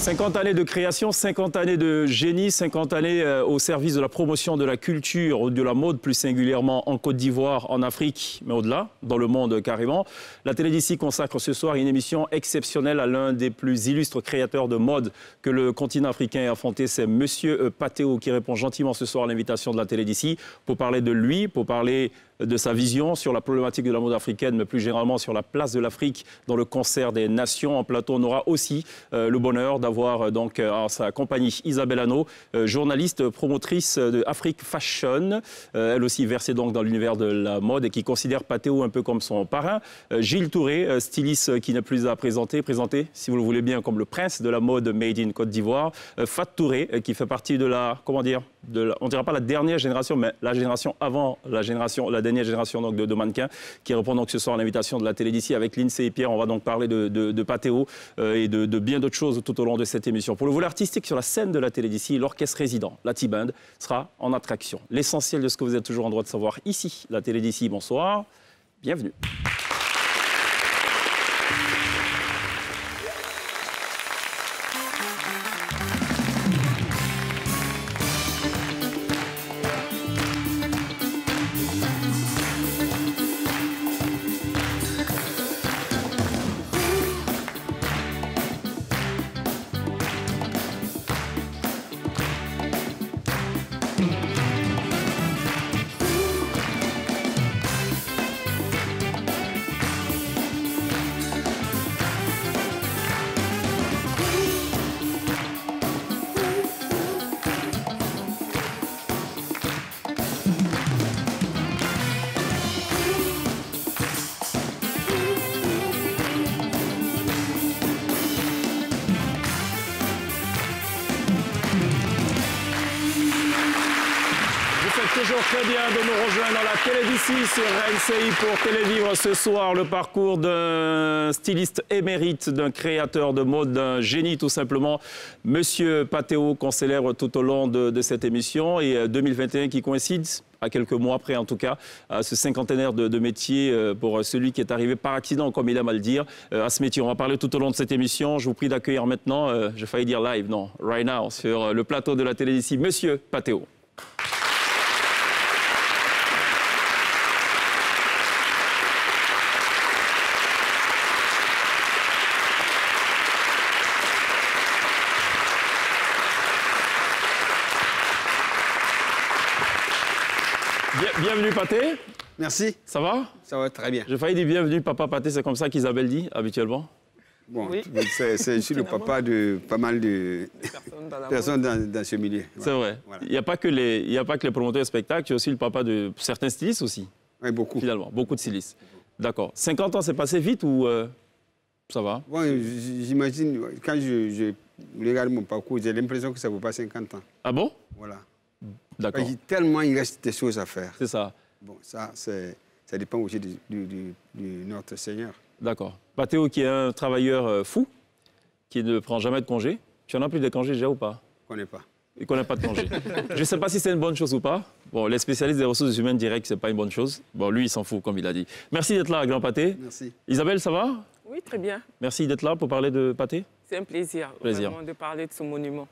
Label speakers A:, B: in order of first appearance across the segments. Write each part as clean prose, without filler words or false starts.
A: 50 années de création, 50 années de génie, 50 années au service de la promotion de la culture, de la mode plus singulièrement en Côte d'Ivoire, en Afrique, mais au-delà, dans le monde carrément. La télé d'ici consacre ce soir une émission exceptionnelle à l'un des plus illustres créateurs de mode que le continent africain ait affronté. C'est Monsieur Patéo qui répond gentiment ce soir à l'invitation de la télé d'ici pour parler de lui, pour parler de sa vision sur la problématique de la mode africaine, mais plus généralement sur la place de l'Afrique dans le concert des nations. En plateau, on aura aussi le bonheur d'avoir donc en sa compagnie Isabelle Hanot, journaliste, promotrice de Afrique Fashion, elle aussi versée donc dans l'univers de la mode et qui considère Patéo un peu comme son parrain. Gilles Touré, styliste qui n'est plus à présenter, si vous le voulez bien, comme le prince de la mode made in Côte d'Ivoire. Fat Touré, qui fait partie de la, comment dire, on ne dira pas la dernière génération, mais la génération avant la dernière génération donc, de mannequins, qui répond donc ce soir à l'invitation de la télé d'ici avec Lindsay et Pierre. On va donc parler de Patéo et de bien d'autres choses tout au long de cette émission. Pour le volet artistique, sur la scène de la télé d'ici, l'orchestre résident, la T-Band, sera en attraction. L'essentiel de ce que vous êtes toujours en droit de savoir ici, la télé d'ici. Bonsoir, bienvenue. Toujours très bien de nous rejoindre dans la télé d'ici sur RNCI pour télévivre ce soir le parcours d'un styliste émérite, d'un créateur de mode, d'un génie tout simplement, Monsieur Patéo, qu'on célèbre tout au long de cette émission et 2021 qui coïncide à quelques mois après, en tout cas, à ce cinquantenaire de métier pour celui qui est arrivé par accident, comme il aime à le dire, à ce métier. On va parler tout au long de cette émission. Je vous prie d'accueillir maintenant, j'ai failli dire live, non, right now, sur le plateau de la télé d'ici, Monsieur Patéo. Bienvenue Paté.
B: Merci.
A: Ça va?
B: Ça va très bien.
A: J'ai failli dire bienvenue Papa Paté, c'est comme ça qu'Isabelle dit habituellement.
B: Bon, oui. Je suis le papa de pas mal de personnes dans ce milieu.
A: Voilà. C'est vrai. Voilà. Il n'y a pas que les promoteurs de spectacles, tu es aussi le papa de certains stylistes aussi.
B: Oui, beaucoup.
A: Finalement, beaucoup de stylistes. D'accord. 50 ans, c'est passé vite ou ça va?
B: Bon, j'imagine, quand je regarde mon parcours, j'ai l'impression que ça ne vaut pas 50 ans.
A: Ah bon?
B: Voilà.
A: D'accord.
B: Tellement il reste des choses à faire.
A: C'est ça.
B: Bon, ça dépend aussi de notre Seigneur.
A: D'accord. Patéo qui est un travailleur fou, qui ne prend jamais de congé. Tu en as plus de congés déjà ou pas?
B: Je ne connais pas.
A: Il ne connaît pas de congé. Je ne sais pas si c'est une bonne chose ou pas. Bon, les spécialistes des ressources humaines diraient que ce n'est pas une bonne chose. Bon, lui, il s'en fout, comme il a dit. Merci d'être là, Grand Paté.
B: Merci.
A: Isabelle, ça va?
C: Oui, très bien.
A: Merci d'être là pour parler de Paté.
C: C'est un plaisir, vraiment, de parler de ce monument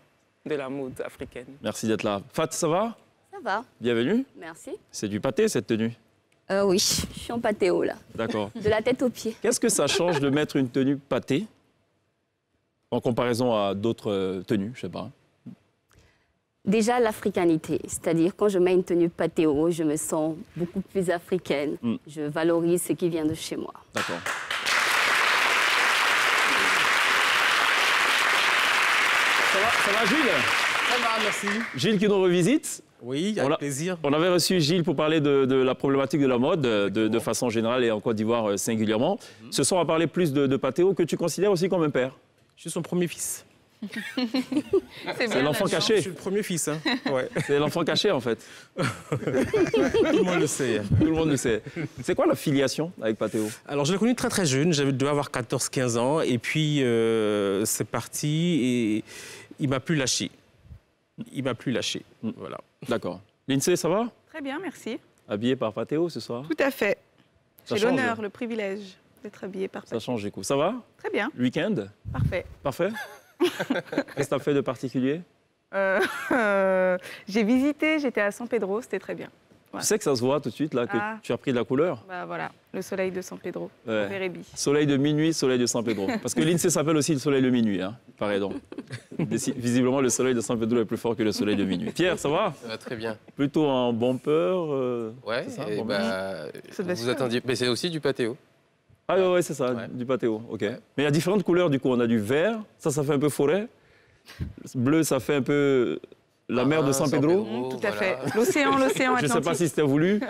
C: de la mode africaine.
A: Merci d'être là. Fat, ça va?
D: Ça va.
A: Bienvenue.
D: Merci.
A: C'est du pâté, cette tenue?
D: Oui, je suis en patéo, là.
A: D'accord.
D: De la tête aux pieds.
A: Qu'est-ce que ça change de mettre une tenue pâté en comparaison à d'autres tenues, je sais pas?
D: Déjà, l'africanité. C'est-à-dire, quand je mets une tenue patéo, je me sens beaucoup plus africaine. Je valorise ce qui vient de chez moi.
A: D'accord. Ça va, Gilles?
E: Ça va, merci.
A: Gilles qui nous revisite.
E: Oui, avec plaisir.
A: On avait reçu Gilles pour parler de la problématique de la mode, de façon générale et en Côte d'Ivoire singulièrement. Ce soir, on va parler plus de Patéo, que tu considères aussi comme un père.
E: Je suis son premier fils.
A: C'est l'enfant caché.
E: Je suis le premier fils. Hein. Ouais.
A: C'est l'enfant caché, en fait.
E: Tout le monde le sait.
A: Tout le monde le sait. C'est quoi la filiation avec Patéo?
E: Alors, je l'ai connu très très jeune. Je devais avoir 14-15 ans. Et puis, c'est parti et il m'a plus lâché. Il m'a plus lâché. Voilà.
A: D'accord. Lindsay, ça va?
F: Très bien, merci.
A: Habillé par Patéo ce soir?
F: Tout à fait.
A: Ça
F: J'ai
A: change.
F: l'honneur, le privilège d'être habillé par Patéo.
A: Ça change du coup. Ça va?
F: Très bien.
A: Le week-end?
F: Parfait.
A: Parfait? Qu'est-ce que tu as fait de particulier?
C: J'ai visité, j'étais à San Pedro, c'était très bien.
A: Tu sais que ça se voit tout de suite, là, que tu as pris de la couleur.
C: Bah voilà, le soleil de San Pedro, Vérébi.
A: Soleil de minuit, soleil de San Pedro. Parce que l'INSEE s'appelle aussi le soleil de minuit, hein, pareil donc. Visiblement, le soleil de San Pedro est plus fort que le soleil de minuit. Pierre, ça va?
F: Ça va très bien.
A: Plutôt en bumper
F: Ouais,
A: ça,
F: vous attendiez. Mais c'est aussi du patéo.
A: Ah ouais, c'est ça, du patéo, ok.
F: Ouais.
A: Mais il y a différentes couleurs, du coup. On a du vert, ça fait un peu forêt. Bleu, ça fait un peu la mer de San Pedro.
C: Tout à fait. L'océan Atlantique.
A: Je ne sais pas si c'était voulu.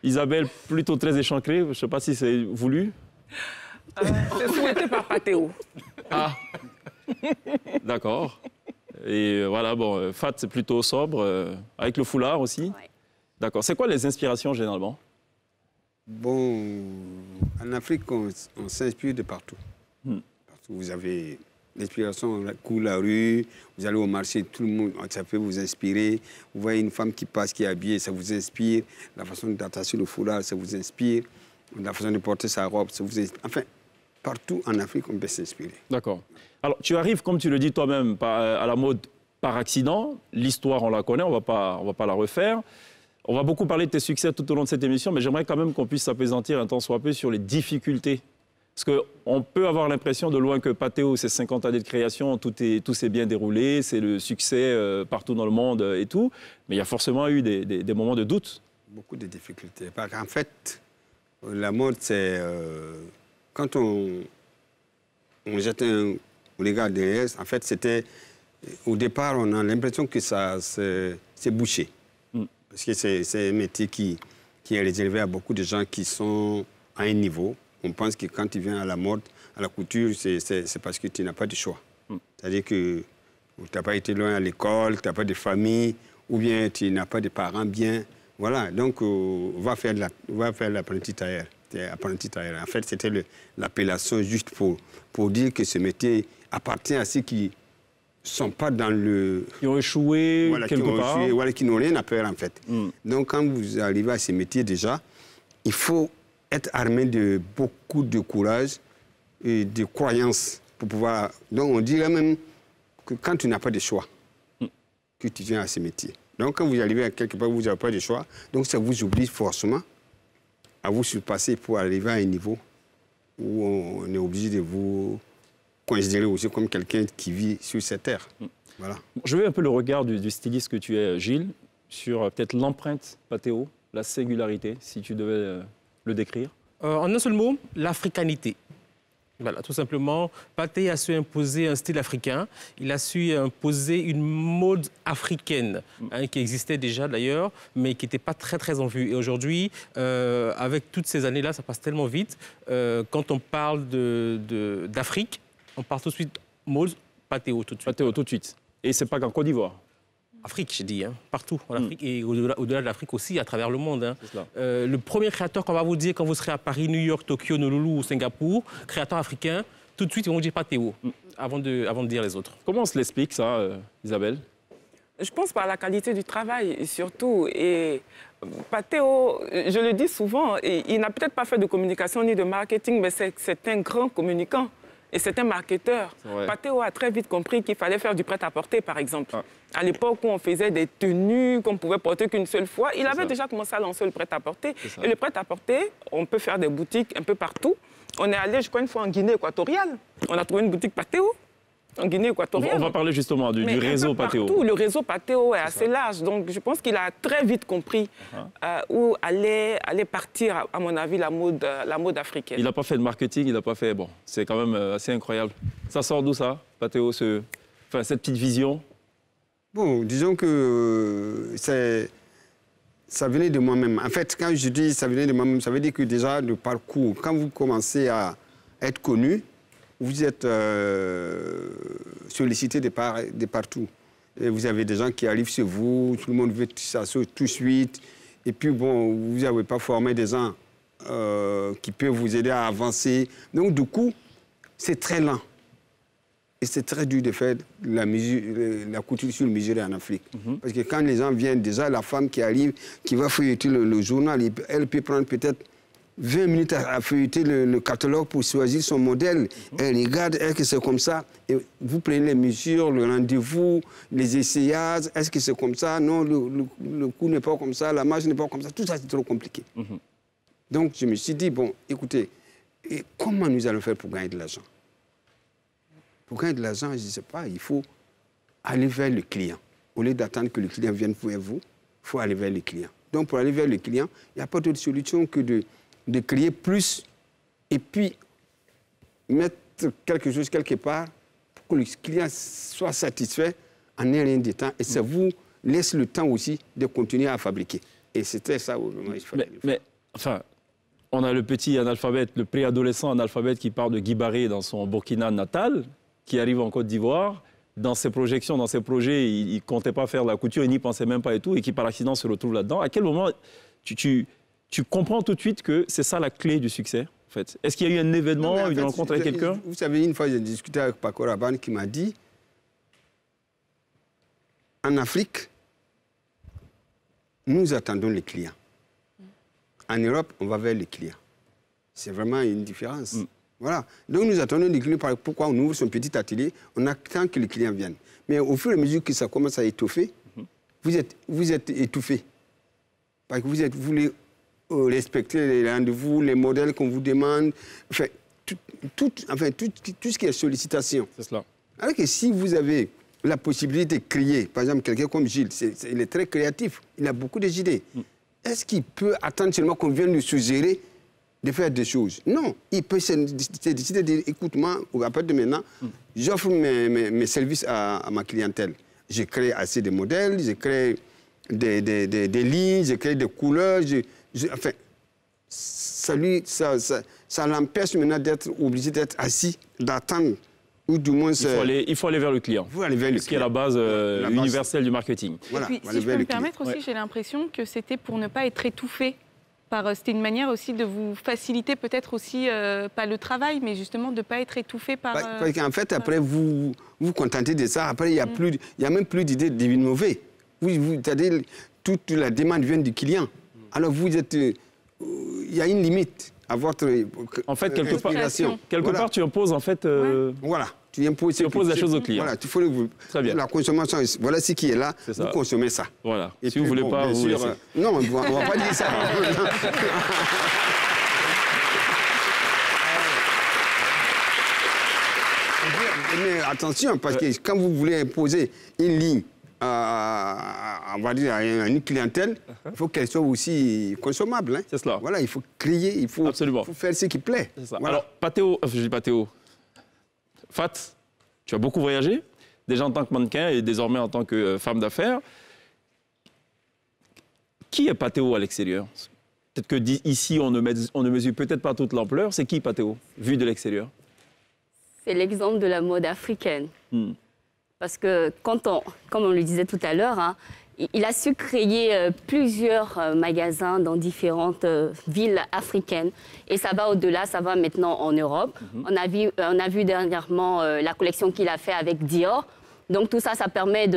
A: Isabelle, plutôt très échancrée. Je ne sais pas si c'est voulu.
C: C'est souhaité par Patéo.
A: Ah, d'accord. Et voilà, bon, Fat, c'est plutôt sobre, avec le foulard aussi.
D: Ouais.
A: D'accord. C'est quoi les inspirations, généralement?
B: Bon, en Afrique, on s'inspire de partout. Partout. Vous avez l'inspiration, on court la rue, vous allez au marché, tout le monde, ça peut vous inspirer. Vous voyez une femme qui passe, qui est habillée, ça vous inspire. La façon d'attacher le foulard, ça vous inspire. La façon de porter sa robe, ça vous inspire. Enfin, partout en Afrique, on peut s'inspirer.
A: D'accord. Alors, tu arrives, comme tu le dis toi-même, à la mode par accident. L'histoire, on la connaît, on va pas la refaire. On va beaucoup parler de tes succès tout au long de cette émission, mais j'aimerais quand même qu'on puisse s'apaisantir un tant soit peu sur les difficultés. Parce qu'on peut avoir l'impression de loin que Patéo, c'est 50 années de création, tout s'est bien déroulé, c'est le succès partout dans le monde et tout. Mais il y a forcément eu des moments de doute.
B: Beaucoup de difficultés. Parce qu'en fait, la mode, c'est... quand on jette un regard derrière, en fait, c'était... Au départ, on a l'impression que c'est bouché. Parce que c'est un métier qui est réservé à beaucoup de gens qui sont à un niveau. On pense que quand tu viens à la mode, à la couture, c'est parce que tu n'as pas de choix. C'est-à-dire que tu n'as pas été loin à l'école, tu n'as pas de famille, ou bien tu n'as pas de parents bien. Voilà, donc va faire l'apprenti tailleur. En fait, c'était l'appellation juste pour dire que ce métier appartient à ceux qui ne sont pas dans le...
A: Qui ont échoué quelque part.
B: Voilà, qui n'ont rien à peur, en fait. Donc, quand vous arrivez à ce métier, déjà, il faut être armé de beaucoup de courage et de croyance pour pouvoir... Donc, on dirait même que quand tu n'as pas de choix, que tu viens à ce métier. Donc, quand vous arrivez à quelque part où vous n'avez pas de choix, donc ça vous oblige forcément à vous surpasser pour arriver à un niveau où on est obligé de vous considérer aussi comme quelqu'un qui vit sur cette terre. Voilà.
A: Je veux un peu le regard du styliste que tu es, Gilles, sur peut-être l'empreinte Patéo, la singularité, si tu devais le décrire.
E: En un seul mot, l'africanité. Voilà, tout simplement, Pathé a su imposer un style africain. Il a su imposer une mode africaine, qui existait déjà d'ailleurs, mais qui n'était pas très en vue. Et aujourd'hui, avec toutes ces années-là, ça passe tellement vite. Quand on parle d'Afrique, on parle tout de suite mode Patéo tout de suite.
A: Patéo tout de suite. Et c'est pas qu'en Côte d'Ivoire.
E: Afrique, j'ai dit, partout en Afrique et au-delà de l'Afrique aussi, à travers le monde.
A: C'est
E: le premier créateur qu'on va vous dire quand vous serez à Paris, New York, Tokyo, Honolulu ou Singapour, créateur africain, tout de suite ils vont dire Patéo, avant de dire les autres.
A: Comment on se l'explique ça, Isabelle?
C: Je pense par la qualité du travail, surtout. Et Patéo, je le dis souvent, il n'a peut-être pas fait de communication ni de marketing, mais c'est un grand communicant. Et c'est un marketeur. Patéo a très vite compris qu'il fallait faire du prêt-à-porter, par exemple. À l'époque où on faisait des tenues qu'on pouvait porter qu'une seule fois, il avait déjà commencé à lancer le prêt-à-porter. Et le prêt-à-porter, on peut faire des boutiques un peu partout. On est allé, je crois, une fois en Guinée équatoriale. On a trouvé une boutique Patéo en Guinée équatoriale.
A: On va parler justement du réseau Patéo.
C: Partout, le réseau Patéo est assez large. Donc, je pense qu'il a très vite compris où allait partir, à mon avis, la mode africaine.
A: Il n'a pas fait de marketing, il n'a pas fait... Bon, c'est quand même assez incroyable. Ça sort d'où, ça, Patéo, cette petite vision?
B: Bon, disons que ça venait de moi-même. En fait, quand je dis ça venait de moi-même, ça veut dire que déjà, le parcours, quand vous commencez à être connu, vous êtes sollicité de partout. Et vous avez des gens qui arrivent chez vous, tout le monde veut s'asseoir tout de suite. Et puis, bon, vous n'avez pas formé des gens qui peuvent vous aider à avancer. Donc, du coup, c'est très lent. Et c'est très dur de faire la couture sur mesure en Afrique. Parce que quand les gens viennent, déjà, la femme qui arrive, qui va feuilleter le journal, elle peut prendre peut-être 20 minutes à feuilleter le catalogue pour choisir son modèle. Elle regarde, est-ce que c'est comme ça? Et vous prenez les mesures, le rendez-vous, les essayages, est-ce que c'est comme ça? Non, le coup n'est pas comme ça, la marge n'est pas comme ça. Tout ça, c'est trop compliqué. Donc, je me suis dit, bon, écoutez, et comment nous allons faire pour gagner de l'argent? Pour gagner de l'argent, je ne sais pas, il faut aller vers le client. Au lieu d'attendre que le client vienne vers vous, il faut aller vers le client. Donc, pour aller vers le client, il n'y a pas d'autre solution que de créer plus et puis mettre quelque chose quelque part pour que le client soit satisfait en un rien de temps. Et ça vous laisse le temps aussi de continuer à fabriquer. Et c'était ça où il fallait le faire.
A: Mais, enfin, on a le petit analphabète, le préadolescent analphabète qui part de Guy Barré dans son Burkina natal, qui arrive en Côte d'Ivoire. Dans ses projections, dans ses projets, il ne comptait pas faire la couture, il n'y pensait même pas et tout, et qui par accident se retrouve là-dedans. À quel moment tu comprends tout de suite que c'est ça la clé du succès, en fait? Est-ce qu'il y a eu un événement, une rencontre avec quelqu'un?
B: Vous savez, une fois, j'ai discuté avec Paco Rabanne qui m'a dit, en Afrique, nous attendons les clients. En Europe, on va vers les clients. C'est vraiment une différence. Voilà. Donc, nous attendons les clients. Pourquoi on ouvre son petit atelier? On attend que les clients viennent. Mais au fur et à mesure que ça commence à étoffer, vous êtes étouffé. Parce que vous voulez respecter les rendez-vous, les modèles qu'on vous demande. Enfin, tout ce qui est sollicitation.
A: C'est cela.
B: Alors que si vous avez la possibilité de créer, par exemple, quelqu'un comme Gilles, il est très créatif, il a beaucoup d'idées. Est-ce qu'il peut attendre seulement qu'on vienne lui suggérer de faire des choses? Non, il peut se décider de dire, écoute, moi, à partir de maintenant, j'offre mes services à ma clientèle. Je crée assez de modèles, je crée des lignes, je crée des couleurs. Enfin, ça l'empêche maintenant d'être obligé d'être assis, d'attendre. Ou du moins,
A: il faut aller vers le client. Ce qui est la base universelle du marketing.
G: Voilà, et puis, si je peux me permettre aussi, j'ai l'impression que c'était pour ne pas être étouffé. C'était une manière aussi de vous faciliter peut-être aussi, pas le travail, mais justement de ne pas être étouffé par...
B: Parce qu'en fait, après, vous vous contentez de ça. Après, il n'y a même plus d'idées d'innover. C'est-à-dire, toute la demande vient du client. Alors, vous êtes... il y a une limite à votre
A: en fait, quelque part, tu imposes, en fait...
B: Voilà. Tu imposes
A: la chose au client.
B: Voilà,
A: très bien.
B: La consommation, voilà ce qui est là, vous consommez ça.
A: Voilà. Et si vous ne voulez pas, vous laissez.
B: Non, on ne va pas dire ça. Mais attention, parce que quand vous voulez imposer une ligne on va dire, à une clientèle, il faut qu'elle soit aussi consommable. Hein.
A: C'est cela.
B: Voilà, il faut créer, il faut faire ce qui plaît.
A: C'est ça.
B: Voilà.
A: Alors, Patéo, je dis Patéo, Fat, tu as beaucoup voyagé, déjà en tant que mannequin et désormais en tant que femme d'affaires. Qui est Patéo à l'extérieur? Peut-être que ici, on ne mesure peut-être pas toute l'ampleur. C'est qui Patéo, vu de l'extérieur?
D: C'est l'exemple de la mode africaine. Parce que, comme on le disait tout à l'heure, hein, il a su créer plusieurs magasins dans différentes villes africaines. Et ça va au-delà, ça va maintenant en Europe. On a vu dernièrement la collection qu'il a fait avec Dior. Donc tout ça, ça permet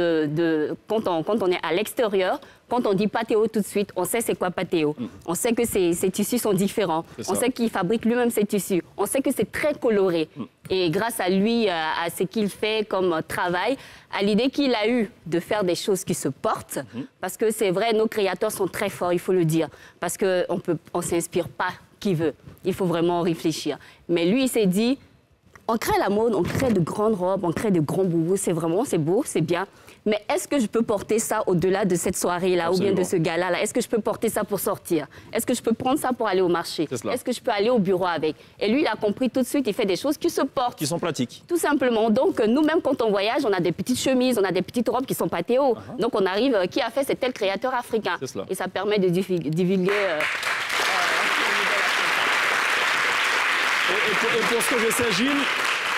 D: quand on est à l'extérieur, quand on dit Patéo tout de suite, on sait c'est quoi Patéo. On sait que ses tissus sont différents. On sait qu'il fabrique lui-même ses tissus. On sait que c'est très coloré. Et grâce à lui, à ce qu'il fait comme travail, à l'idée qu'il a eue de faire des choses qui se portent, parce que c'est vrai, nos créateurs sont très forts, il faut le dire, parce qu'on ne s'inspire pas qui veut. Il faut vraiment réfléchir. Mais lui, il s'est dit, on crée la mode, on crée de grandes robes, on crée de grands boubous, c'est beau, c'est bien. Mais est-ce que je peux porter ça au-delà de cette soirée-là ou bien de ce gala-là? Est-ce que je peux porter ça pour sortir? Est-ce que je peux prendre ça pour aller au marché? Est-ce que je peux aller au bureau avec? Et lui, il a compris tout de suite, il fait des choses qui se portent.
A: Qui sont pratiques.
D: Tout simplement. Donc, nous-mêmes, quand on voyage, on a des petites chemises, on a des petites robes qui sont Patéo. Donc, on arrive, qui a fait? C'est tel créateur africain. Et ça permet de divulguer...
A: Et pour ce que je sais, Gilles,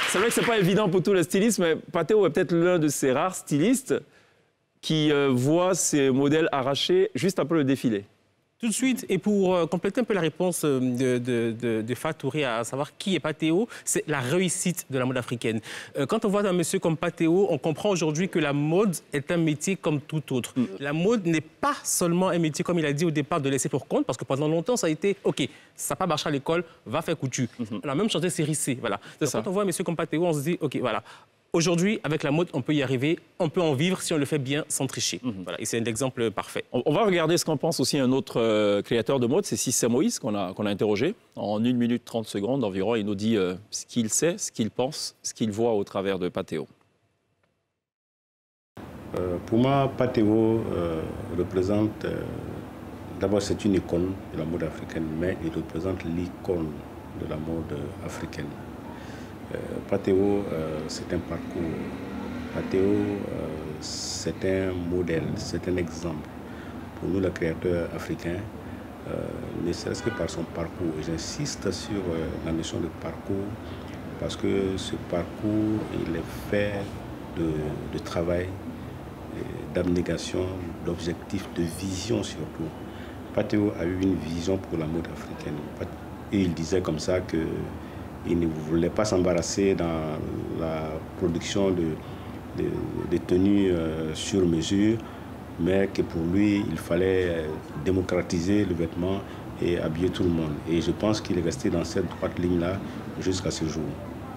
A: c'est vrai que ce n'est pas évident pour tous les stylistes, mais Patéo est peut-être l'un de ces rares stylistes qui voit ses modèles arrachés juste après le défilé.
E: Tout de suite, et pour compléter un peu la réponse de Fatouré à savoir qui est Patheo, c'est la réussite de la mode africaine. Quand on voit un monsieur comme Patheo, on comprend aujourd'hui que la mode est un métier comme tout autre. La mode n'est pas seulement un métier, comme il a dit au départ, de laisser pour compte, parce que pendant longtemps, ça a été, OK, ça n'a pas marché à l'école, va faire couture. On a même changé série C, voilà. Donc, quand on voit un monsieur comme Patheo, on se dit, OK, voilà. Aujourd'hui, avec la mode, on peut y arriver, on peut en vivre si on le fait bien sans tricher. Voilà, et c'est un exemple parfait.
A: On va regarder ce qu'en pense aussi un autre créateur de mode, c'est Cissé Moïse, qu'on a interrogé. En 1 minute 30 secondes environ, il nous dit ce qu'il sait, ce qu'il pense, ce qu'il voit au travers de Patheo.
H: Pour moi, Patheo représente... D'abord, c'est une icône de la mode africaine, mais il représente l'icône de la mode africaine. Patheo, c'est un parcours. Patheo, c'est un modèle, c'est un exemple. Pour nous, les créateurs africains, ne serait-ce que par son parcours. J'insiste sur la notion de parcours, parce que ce parcours, il est fait de travail, d'abnégation, d'objectifs, de vision surtout. Patheo a eu une vision pour la mode africaine. Et il disait comme ça qu'il ne voulait pas s'embarrasser dans la production de tenues sur mesure, mais que pour lui, il fallait démocratiser le vêtement et habiller tout le monde. Et je pense qu'il est resté dans cette droite ligne-là jusqu'à ce jour.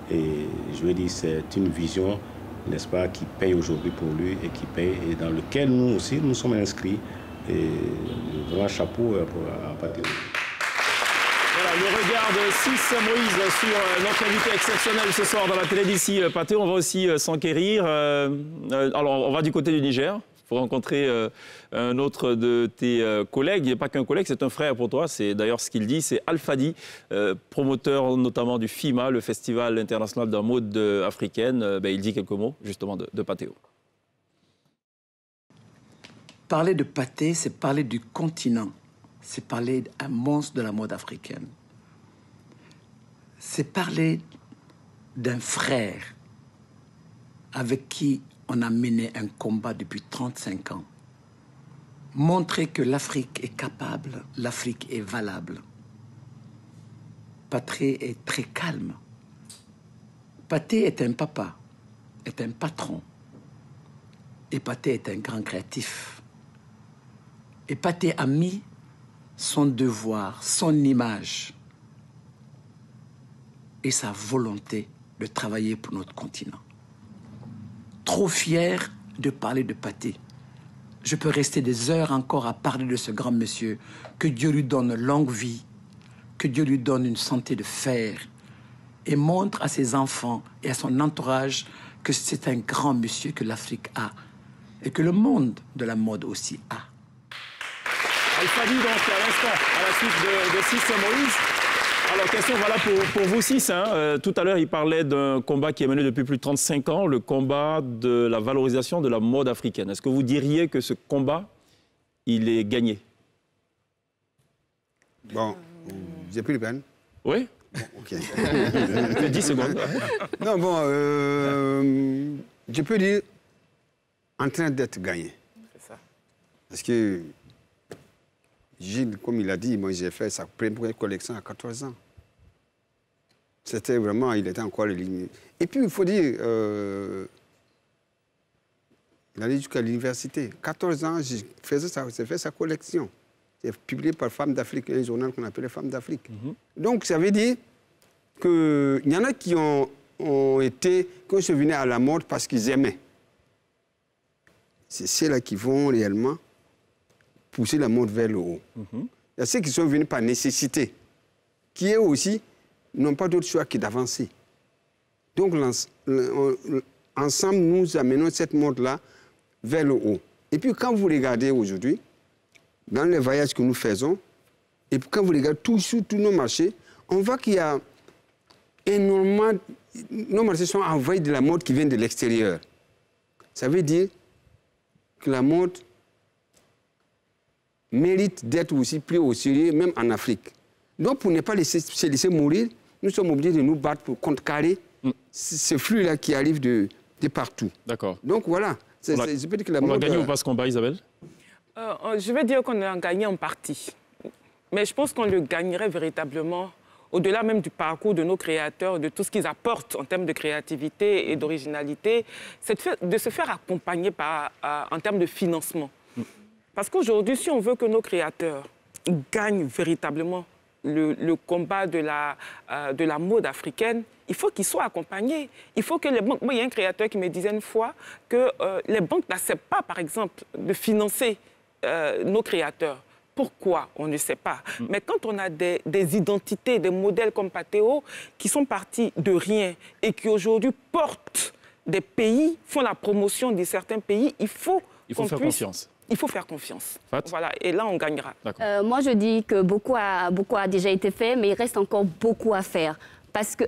H: Et je veux dire, c'est une vision, n'est-ce pas, qui paye aujourd'hui pour lui et qui paye, et dans lequel nous aussi, nous sommes inscrits. Et vraiment chapeau à Patheo.
A: Voilà, le regard de Cissé Moïse sur notre invité exceptionnel ce soir dans la télé d'ici, Patheo. On va aussi s'enquérir. Alors, on va du côté du Niger pour rencontrer un autre de tes collègues. Il n'est pas qu'un collègue, c'est un frère pour toi. C'est d'ailleurs ce qu'il dit. C'est Alfadi, promoteur notamment du FIMA, le Festival international de la mode africaine. Il dit quelques mots justement de Patheo.
I: Parler de Pathé, c'est parler du continent. C'est parler d'un monstre de la mode africaine. C'est parler d'un frère avec qui on a mené un combat depuis 35 ans. Montrer que l'Afrique est capable, l'Afrique est valable. Pathé est très calme. Pathé est un papa, est un patron. Et Pathé est un grand créatif. Et Pathé a mis son devoir, son image et sa volonté de travailler pour notre continent. Trop fier de parler de Pathé. Je peux rester des heures encore à parler de ce grand monsieur. Que Dieu lui donne longue vie, que Dieu lui donne une santé de fer et montre à ses enfants et à son entourage que c'est un grand monsieur que l'Afrique a et que le monde de la mode aussi a.
A: Alfadi, donc, à l'instant, à la suite de Cissé Moïse. Alors, question, voilà, pour vous six. Tout à l'heure, il parlait d'un combat qui est mené depuis plus de 35 ans, le combat de la valorisation de la mode africaine. Est-ce que vous diriez que ce combat, il est gagné?
B: Bon, j'ai pris le peine.
A: Oui?
B: Bon, OK.
A: 10 secondes.
B: Non, bon, je peux dire en train d'être gagné.
C: C'est ça.
B: Parce que Gilles, comme il a dit, moi j'ai fait sa première collection à 14 ans. C'était vraiment, il était encore éliminé. Et puis il faut dire, il allait jusqu'à l'université. 14 ans, j'ai fait sa collection. C'est publié par Femmes d'Afrique, un journal qu'on appelait Femmes d'Afrique. Donc ça veut dire qu'il y en a qui ont se venaient à la mode parce qu'ils aimaient. C'est ceux-là qui vont réellement pousser la mode vers le haut. Il y a ceux qui sont venus par nécessité, qui eux aussi n'ont pas d'autre choix que d'avancer. Donc ensemble, nous amenons cette mode-là vers le haut. Et puis quand vous regardez aujourd'hui, dans les voyages que nous faisons, et puis quand vous regardez sur tous nos marchés, on voit qu'il y a énormément... Nos marchés sont envahis de la mode qui vient de l'extérieur. Ça veut dire que la mode mérite d'être aussi pris au sérieux, même en Afrique. Donc, pour ne pas se laisser mourir, nous sommes obligés de nous battre pour contrecarrer ce flux-là qui arrive de partout.
A: D'accord.
B: Donc, voilà.
A: On a gagné ou pas ce combat, Isabelle?
C: Je vais dire qu'on a gagné en partie. Mais je pense qu'on le gagnerait véritablement, au-delà même du parcours de nos créateurs, de tout ce qu'ils apportent en termes de créativité et d'originalité, c'est de se faire accompagner en termes de financement. Parce qu'aujourd'hui, si on veut que nos créateurs gagnent véritablement le combat de la mode africaine, il faut qu'ils soient accompagnés. Il faut que les banques... Moi, il y a un créateur qui me disait une fois que les banques n'acceptent pas, par exemple, de financer nos créateurs. Pourquoi? On ne sait pas. Mais quand on a des identités, des modèles comme Patéo, qui sont partis de rien et qui aujourd'hui portent des pays, font la promotion de certains pays, il faut
A: faire confiance.
C: Il faut faire confiance. Voilà, et là, on gagnera.
D: Moi, je dis que beaucoup a déjà été fait, mais il reste encore beaucoup à faire.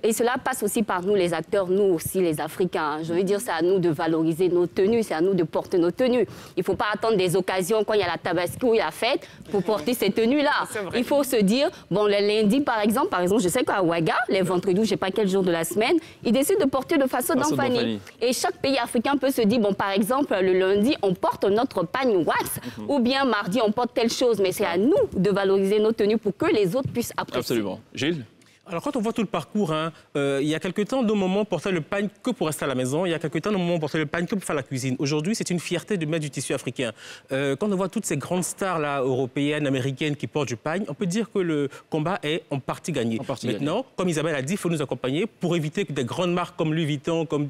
D: Et cela passe aussi par nous, les acteurs, nous aussi, les Africains. Je veux dire, c'est à nous de valoriser nos tenues, c'est à nous de porter nos tenues. Il ne faut pas attendre des occasions quand il y a la tabasco ou la fête pour porter ces tenues-là. Il faut se dire, bon, le lundi, par exemple, je sais qu'à Ouaga, les vendredis, je ne sais pas quel jour de la semaine, ils décident de porter de façon d'Anfani. Et chaque pays africain peut se dire, bon, par exemple, le lundi, on porte notre pagne wax, ou bien mardi, on porte telle chose. Mais c'est à nous de valoriser nos tenues pour que les autres puissent apprécier.
A: Absolument. Gilles?
E: Alors, quand on voit tout le parcours, il y a quelque temps, nos moments portaient le pagne que pour rester à la maison. Il y a quelque temps, nos moments portaient le pagne que pour faire la cuisine. Aujourd'hui, c'est une fierté de mettre du tissu africain. Quand on voit toutes ces grandes stars là, européennes, américaines qui portent du pagne, on peut dire que le combat est en partie gagné. Maintenant, comme Isabelle a dit, il faut nous accompagner pour éviter que des grandes marques comme Louis Vuitton, comme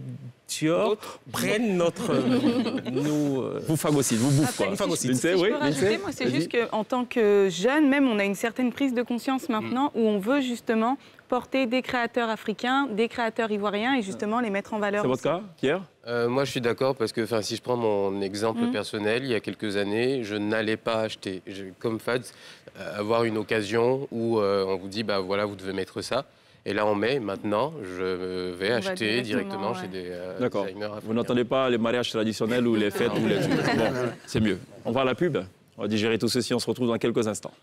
E: Dior prennent notre...
A: Vous phagocytez, vous bouffez quoi.
G: Si je peux rajouter, moi, c'est juste qu'en tant que jeune, même, on a une certaine prise de conscience maintenant où on veut justement porter des créateurs africains, des créateurs ivoiriens et justement les mettre en valeur.
A: C'est votre cas, Pierre?
F: Moi, je suis d'accord parce que si je prends mon exemple personnel, il y a quelques années, je n'allais pas acheter, comme Fad, avoir une occasion où on vous dit, bah voilà, vous devez mettre ça. Et là, en mai, maintenant, je vais acheter directement chez des designers africains.
A: Vous n'entendez pas les mariages traditionnels ou les fêtes ou les trucs. Bon, c'est mieux. On va à la pub. On va digérer tout ceci. On se retrouve dans quelques instants.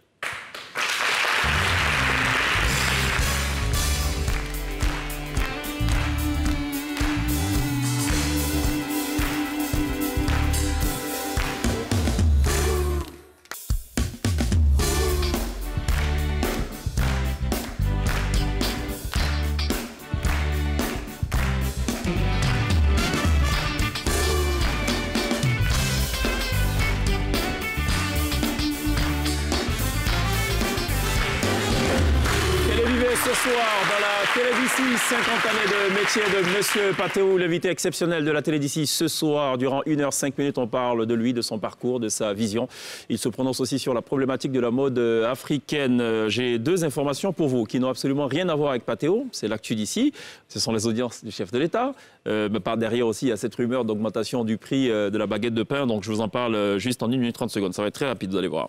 A: Ce soir, dans la Télédicis, 50 années de métier de Monsieur Patéo, l'invité exceptionnel de la Télédicis. Ce soir, durant 1 h 5 minutes, on parle de lui, de son parcours, de sa vision. Il se prononce aussi sur la problématique de la mode africaine. J'ai 2 informations pour vous qui n'ont absolument rien à voir avec Patéo. C'est l'actu d'ici. Ce sont les audiences du chef de l'État. Mais par derrière aussi, il y a cette rumeur d'augmentation du prix de la baguette de pain. Donc, je vous en parle juste en 1 minute 30 secondes. Ça va être très rapide, vous allez voir.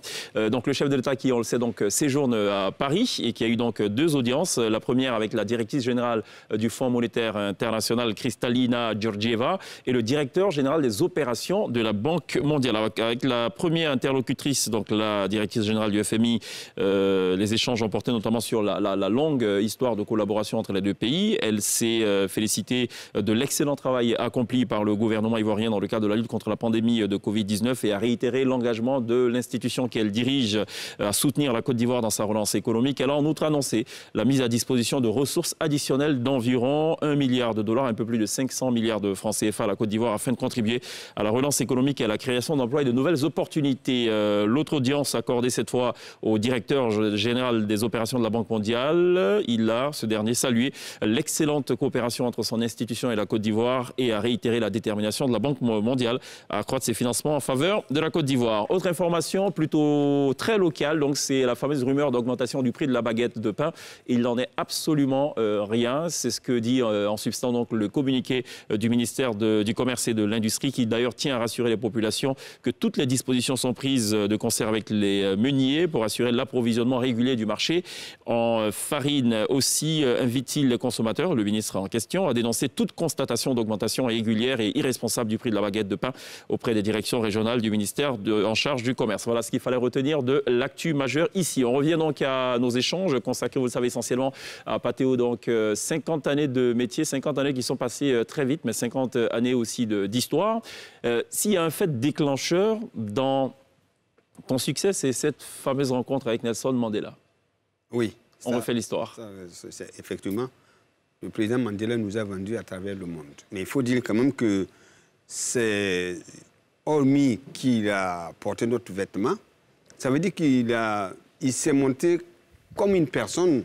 A: Donc, le chef de l'État qui, on le sait, donc, séjourne à Paris et qui a eu donc 2 audiences. La première avec la directrice générale du Fonds monétaire international, Kristalina Georgieva, et le directeur général des opérations de la Banque mondiale. Avec la première interlocutrice, donc la directrice générale du FMI, les échanges ont porté notamment sur la longue histoire de collaboration entre les 2 pays. Elle s'est félicitée de l'excellent travail accompli par le gouvernement ivoirien dans le cadre de la lutte contre la pandémie de Covid-19 et a réitéré l'engagement de l'institution qu'elle dirige à soutenir la Côte d'Ivoire dans sa relance économique. Elle a en outre annoncé la mise à disposition de ressources additionnelles d'environ 1 milliard de dollars, un peu plus de 500 milliards de francs CFA à la Côte d'Ivoire afin de contribuer à la relance économique et à la création d'emplois et de nouvelles opportunités. L'autre audience accordée cette fois au directeur général des opérations de la Banque mondiale, il a, ce dernier, salué l'excellente coopération entre son institution et la Côte d'Ivoire et a réitéré la détermination de la Banque mondiale à accroître ses financements en faveur de la Côte d'Ivoire. Autre information plutôt très locale, donc c'est la fameuse rumeur d'augmentation du prix de la baguette de pain. Il n'en est absolument rien. C'est ce que dit en substance donc, le communiqué du ministère du Commerce et de l'Industrie qui d'ailleurs tient à rassurer les populations que toutes les dispositions sont prises de concert avec les meuniers pour assurer l'approvisionnement régulier du marché. En farine aussi, invite-t-il les consommateurs, le ministre en question, à dénoncer toute constatation d'augmentation régulière et irresponsable du prix de la baguette de pain auprès des directions régionales du ministère en charge du commerce. Voilà ce qu'il fallait retenir de l'actu majeur ici. On revient donc à nos échanges consacrés, vous le savez, essentiellement à Patéo. Donc 50 années de métier, 50 années qui sont passées très vite, mais 50 années aussi d'histoire. S'il y a un fait déclencheur dans Ton succès, c'est cette fameuse rencontre avec Nelson Mandela.
B: Oui.
A: On refait l'histoire.
B: Effectivement, le président Mandela nous a vendus à travers le monde. Mais il faut dire quand même que c'est, hormis qu'il a porté notre vêtement, ça veut dire qu'il s'est monté comme une personne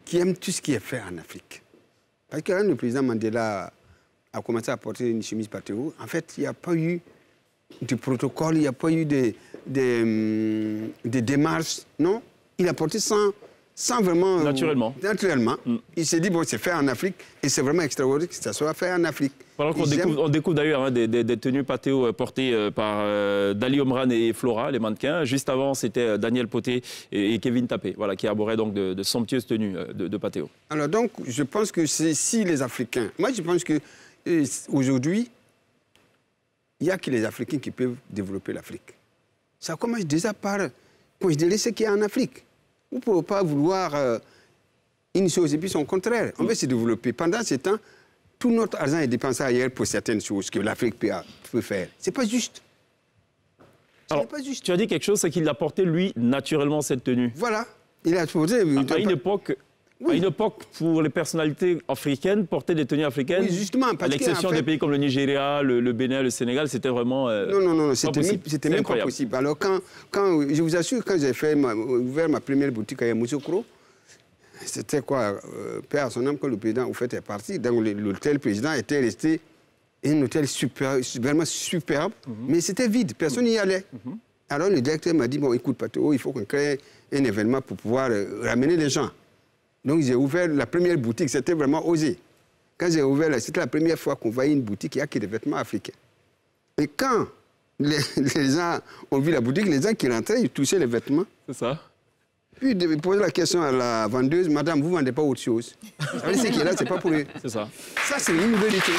B: qui aime tout ce qui est fait en Afrique. Parce que quand le président Mandela a commencé à porter une chemise patéo, en fait, il n'y a pas eu de protocole, il n'y a pas eu de démarches, non. Il a porté sans vraiment...
A: Naturellement.
B: Naturellement. Il s'est dit, bon, c'est fait en Afrique, et c'est vraiment extraordinaire que ça soit fait en Afrique.
A: Alors qu'on découvre d'ailleurs hein, des tenues patéo portées par Dali Omran et Flora, les mannequins. Juste avant, c'était Daniel Poté et Kevin Tapé, voilà, qui arboraient donc de somptueuses tenues de patéo. Alors
B: donc, je pense que si les Africains... Moi, je pense que aujourd'hui, il n'y a que les Africains qui peuvent développer l'Afrique. Ça commence déjà par considérer ce qu'il y a en Afrique. Vous ne pouvez pas vouloir une chose et puis son contraire. On veut se développer. Pendant ce temps, tout notre argent est dépensé ailleurs pour certaines choses que l'Afrique peut faire. Ce n'est pas juste.
A: Alors, pas juste. Tu as dit quelque chose, c'est qu'il a porté, lui, naturellement, cette tenue.
B: Voilà. Il a posé...
A: À une époque... Oui. À une époque, pour les personnalités africaines, porter des tenues africaines, oui, justement, à l'exception des pays comme le Nigeria, le Bénin, le Sénégal, c'était vraiment
B: non, c'était même pas possible. Alors, quand je vous assure, quand j'ai ouvert ma première boutique à Yamoussoukro, c'était quoi Père à son âme, quand le président au fait, est parti. Donc, l'hôtel président était resté un hôtel vraiment superbe, mais c'était vide, personne n'y allait. Alors, le directeur m'a dit, bon, écoute, Pato, il faut qu'on crée un événement pour pouvoir ramener les gens. Donc, j'ai ouvert la première boutique, c'était vraiment osé. Quand j'ai ouvert, c'était la première fois qu'on voyait une boutique, il n'y a que des vêtements africains. Et quand les gens ont vu la boutique, les gens qui rentraient, ils touchaient les vêtements.
A: C'est ça.
B: Puis, ils posaient la question à la vendeuse, madame, vous ne vendez pas autre chose. Ce qui est là, ce n'est pas pour eux.
A: C'est ça.
B: Ça, c'est une vérité.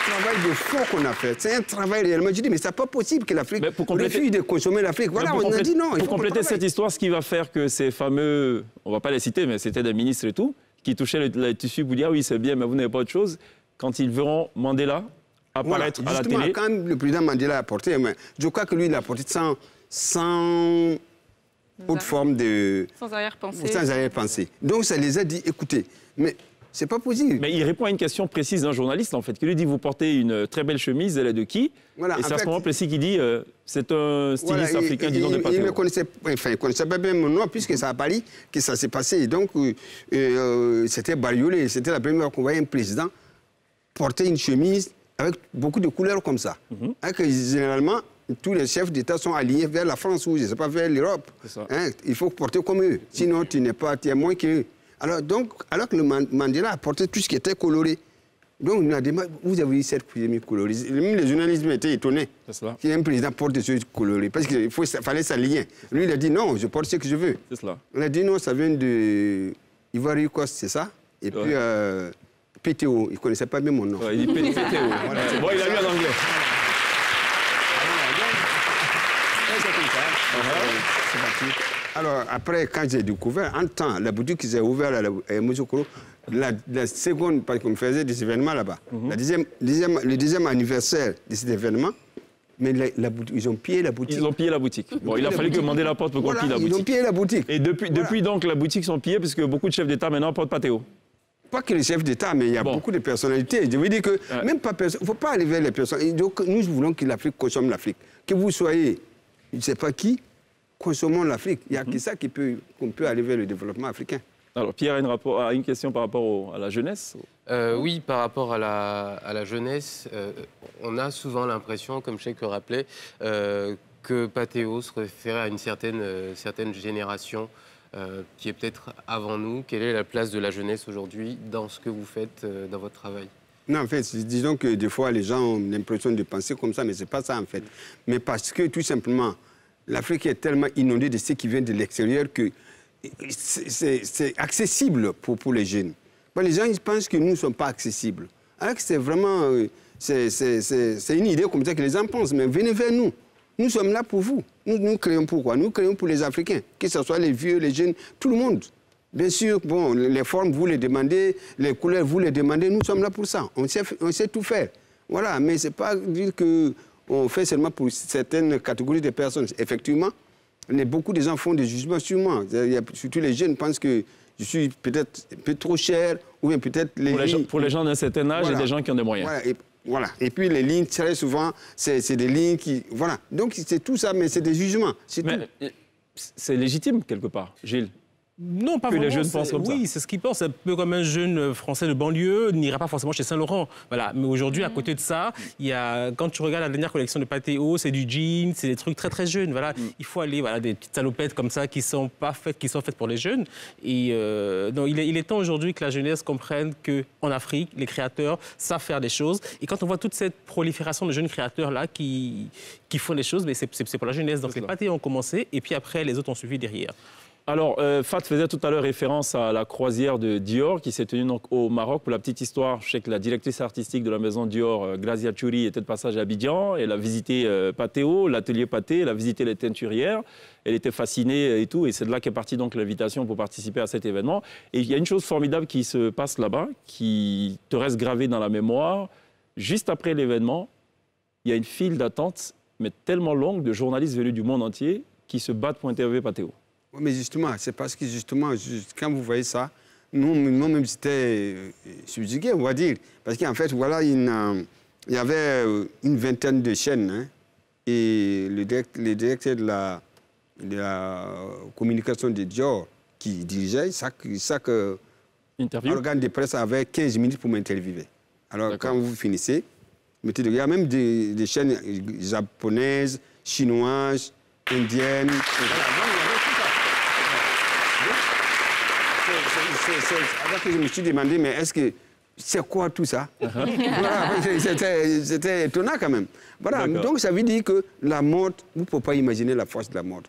B: Travail de fond qu'on a fait. C'est un travail réellement. Je dis, mais c'est pas possible que l'Afrique refuse de consommer l'Afrique. Voilà, on a dit non.
A: Pour compléter cette histoire, ce qui va faire que ces fameux, on ne va pas les citer, mais c'était des ministres et tout, qui touchaient le tissu pour dire, ah oui, c'est bien, mais vous n'avez pas autre chose, quand ils verront Mandela apparaître à la télé.
B: Quand le président Mandela a apporté, je crois que lui, il a apporté sans autre forme de...
G: Sans arrière-pensée.
B: Sans arrière-pensée. Donc, ça les a dit, écoutez, mais... c'est pas possible.
A: Mais il répond à une question précise d'un journaliste, en fait, qui lui dit, vous portez une très belle chemise, elle est de qui? Voilà, et c'est à ce moment précis qu'il dit, c'est un styliste africain du nom de Patéo.
B: Il ne connaissait pas bien mon nom, puisque c'est à Paris que ça s'est passé. Donc, c'était bariolé. C'était la première fois qu'on voyait un président porter une chemise avec beaucoup de couleurs comme ça. Généralement, tous les chefs d'État sont alignés vers la France ou, je ne sais pas, vers l'Europe. Il faut porter comme eux. Sinon, tu es moins qu'eux. Alors que le Mandela a porté tout ce qui était coloré. Donc, on a demandé, vous avez eu cette chemise colorée. Même les journalistes étaient étonnés qu'un président porte des choses colorées. Parce qu'il fallait s'aligner. Lui, il a dit non, je porte ce que je veux. On a dit non, ça vient de Ivoire Coast, c'est ça. Et puis, PTO, il ne connaissait pas bien mon nom.
A: Il dit PTO. Voilà. Bon, il a eu en anglais.
B: C'est parti. Alors, après, quand j'ai découvert, en temps, la boutique que j'ai ouverte à Yamoussoukro, la seconde, parce qu'on faisait des événements là-bas, le deuxième anniversaire de cet événement, mais ils ont pillé la boutique.
A: Ils ont pillé la boutique. Bon, il a fallu que Mandela la porte pour qu'on pille la boutique.
B: Ils ont pillé la boutique.
A: Et depuis donc, la boutique sont pillées, parce que beaucoup de chefs d'État maintenant portent Patéo.
B: Pas que les chefs d'État, mais il y a beaucoup de personnalités. Je veux dire que même pas personne. Il ne faut pas aller vers les personnes. Donc, nous voulons que l'Afrique consomme l'Afrique. Que vous soyez, je ne sais pas qui, consommons l'Afrique. Il n'y a que ça qu'on peut aller vers le développement africain.
A: Alors, Pierre a une question par rapport à la jeunesse.
F: Oui, par rapport à la jeunesse, on a souvent l'impression, comme Cheikh le rappelait, que Patéo se référait à une certaine génération qui est peut-être avant nous. Quelle est la place de la jeunesse aujourd'hui dans ce que vous faites, dans votre travail?
B: Non, en fait, disons que des fois, les gens ont l'impression de penser comme ça, mais ce n'est pas ça, en fait. Mais parce que, tout simplement, l'Afrique est tellement inondée de ce qui vient de l'extérieur que c'est accessible pour les jeunes. Bon, les gens, ils pensent que nous ne sommes pas accessibles. Alors que c'est vraiment... c'est une idée comme ça que les gens pensent, mais venez vers nous. Nous sommes là pour vous. Nous créons pour quoi? Nous créons pour les Africains, que ce soit les vieux, les jeunes, tout le monde. Bien sûr, bon, les formes, vous les demandez, les couleurs, vous les demandez, nous sommes là pour ça. On sait tout faire. Voilà, mais ce n'est pas dire qu'on fait seulement pour certaines catégories de personnes. Effectivement, beaucoup de gens font des jugements sur moi. Surtout les jeunes pensent que je suis peut-être un peu trop cher, ou bien peut-être
A: pour les gens d'un certain âge et des gens qui ont des moyens.
B: Voilà. Et puis les lignes, très souvent, c'est des lignes qui... Voilà. Donc c'est tout ça, mais c'est des jugements.
A: C'est légitime, quelque part, Gilles.
E: Non, pas
A: que
E: vraiment.
A: Les jeunes pensent comme ça.
E: Oui, c'est ce qu'ils pensent. Un peu comme un jeune Français de banlieue n'ira pas forcément chez Saint-Laurent. Voilà. Mais aujourd'hui, à côté de ça, quand tu regardes la dernière collection de Patéo, c'est du jean, c'est des trucs très très jeunes. Voilà. Il faut aller, des petites salopettes comme ça qui sont faites pour les jeunes. Et donc, il est temps aujourd'hui que la jeunesse comprenne qu'en Afrique, les créateurs savent faire des choses. Et quand on voit toute cette prolifération de jeunes créateurs là qui font des choses, mais c'est pour la jeunesse. Donc les Patéo ont commencé et puis après les autres ont suivi derrière.
A: Alors, Fat faisait tout à l'heure référence à la croisière de Dior qui s'est tenue donc au Maroc. Pour la petite histoire, je sais que la directrice artistique de la maison Dior, Grazia Tchouri, était de passage à Abidjan. Elle a visité Patéo, l'atelier Pathé, elle a visité les teinturières. Elle était fascinée et tout. Et c'est de là qu'est partie donc l'invitation pour participer à cet événement. Et il y a une chose formidable qui se passe là-bas, qui te reste gravée dans la mémoire. Juste après l'événement, il y a une file d'attente, mais tellement longue, de journalistes venus du monde entier qui se battent pour interviewer Patéo.
B: Oui, mais justement, c'est parce que justement, quand vous voyez ça, nous-mêmes, c'était subjugué, on va dire. Parce qu'en fait, voilà, il y avait une vingtaine de chaînes. Hein, et le directeur de la communication de Dior, qui dirigeait, chaque organe de presse avait 15 minutes pour m'interviewer. Alors, quand vous finissez, mettez il y a même des chaînes japonaises, chinoises, indiennes. Alors que je me suis demandé, mais est-ce que c'est quoi tout ça? Voilà, c'était étonnant quand même. Voilà, donc ça veut dire que la mode, vous ne pouvez pas imaginer la force de la mode.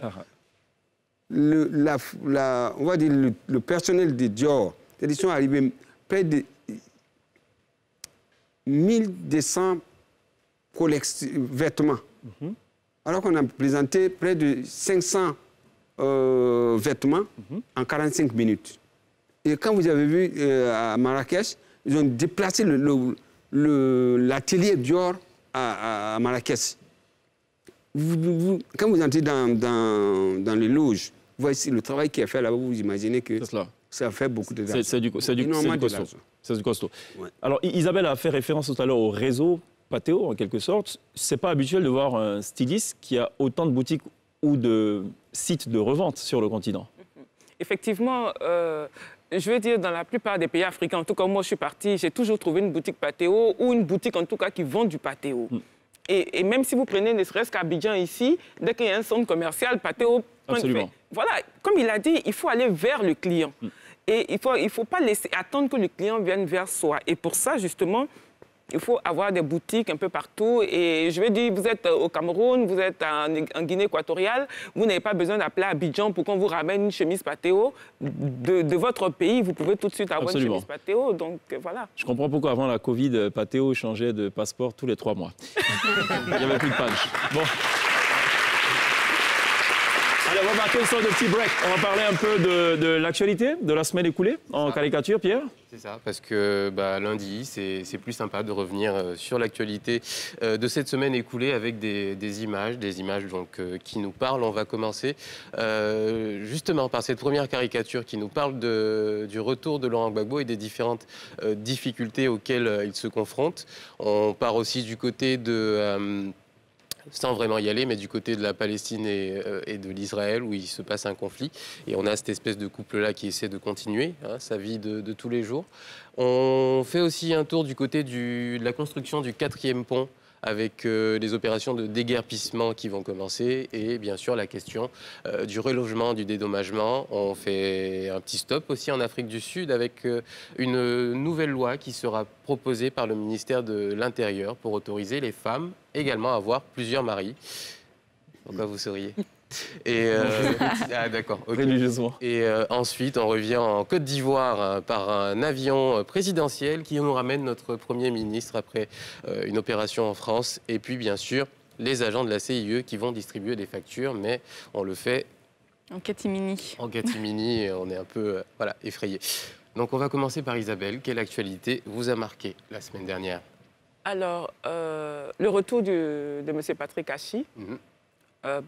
B: On va dire le personnel de Dior, ils sont arrivés près de 1200 vêtements. Alors qu'on a présenté près de 500 vêtements en 45 minutes. Et quand vous avez vu à Marrakech, ils ont déplacé l'atelier Dior à Marrakech. Quand vous entrez dans les loges, vous voyez le travail qui est fait là-bas, vous imaginez que ça fait beaucoup de
A: C'est du costaud. C'est du costaud. Ouais. Alors, Isabelle a fait référence tout à l'heure au réseau Patéo, en quelque sorte. Ce n'est pas habituel de voir un styliste qui a autant de boutiques ou de sites de revente sur le continent. Effectivement,
C: je veux dire, dans la plupart des pays africains, en tout cas, moi, je suis partie, j'ai toujours trouvé une boutique Patéo ou une boutique, en tout cas, qui vend du Patéo. Et même si vous prenez ne serait-ce qu'Abidjan ici, dès qu'il y a un centre commercial, Patéo...
A: Absolument.
C: Voilà, comme il a dit, il faut aller vers le client. Et il faut pas laisser attendre que le client vienne vers soi. Et pour ça, justement, il faut avoir des boutiques un peu partout. Et je veux dire, vous êtes au Cameroun, vous êtes en Guinée équatoriale, vous n'avez pas besoin d'appeler Abidjan pour qu'on vous ramène une chemise Patéo. De votre pays, vous pouvez tout de suite avoir une chemise Patéo. Donc voilà.
A: Je comprends pourquoi avant la Covid, Patéo changeait de passeport tous les 3 mois. Il n'y avait plus de page. Bon. Allez, on va marquer une sorte de petit break. On va parler un peu de l'actualité de la semaine écoulée en caricature, Pierre.
F: C'est ça, parce que lundi, c'est plus sympa de revenir sur l'actualité de cette semaine écoulée avec des images donc, qui nous parlent. On va commencer justement par cette première caricature qui nous parle du retour de Laurent Gbagbo et des différentes difficultés auxquelles il se confronte. On part aussi du côté de... sans vraiment y aller, mais du côté de la Palestine et de l'Israël, où il se passe un conflit. Et on a cette espèce de couple-là qui essaie de continuer sa vie de tous les jours. On fait aussi un tour du côté de la construction du 4e pont, avec les opérations de déguerpissement qui vont commencer et bien sûr la question du relogement, du dédommagement. On fait un petit stop aussi en Afrique du Sud avec une nouvelle loi qui sera proposée par le ministère de l'Intérieur pour autoriser les femmes également à avoir plusieurs maris. Pourquoi vous souriez ? Et d'accord. Okay.
A: Religieusement.
F: Et ensuite, on revient en Côte d'Ivoire par un avion présidentiel qui nous ramène notre Premier ministre après une opération en France. Et puis, bien sûr, les agents de la CIE qui vont distribuer des factures, mais on le fait...
G: en catimini.
F: En catimini, et on est un peu effrayés. Donc, on va commencer par Isabelle. Quelle actualité vous a marqué la semaine dernière ?
C: Alors, le retour de M. Patrick Hachi,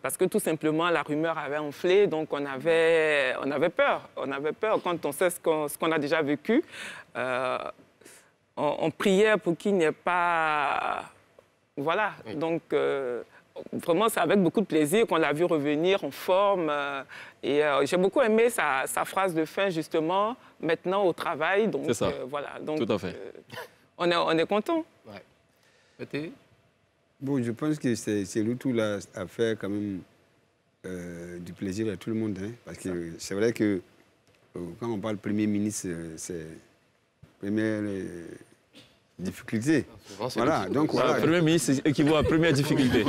C: parce que tout simplement, la rumeur avait enflé, donc on avait peur. On avait peur quand on sait ce qu'on a déjà vécu. On priait pour qu'il n'y ait pas... Voilà, donc vraiment, c'est avec beaucoup de plaisir qu'on l'a vu revenir en forme. Et j'ai beaucoup aimé sa phrase de fin, justement, maintenant au travail. Donc,
A: c'est ça,
C: voilà. Donc,
A: tout à fait.
C: On est content.
F: Ouais.
B: Bon, je pense que c'est nous tout là à faire quand même du plaisir à tout le monde. Hein, parce que c'est vrai que quand on parle Premier ministre, c'est première difficulté. Voilà, donc voilà.
A: Premier ministre équivaut à première difficulté.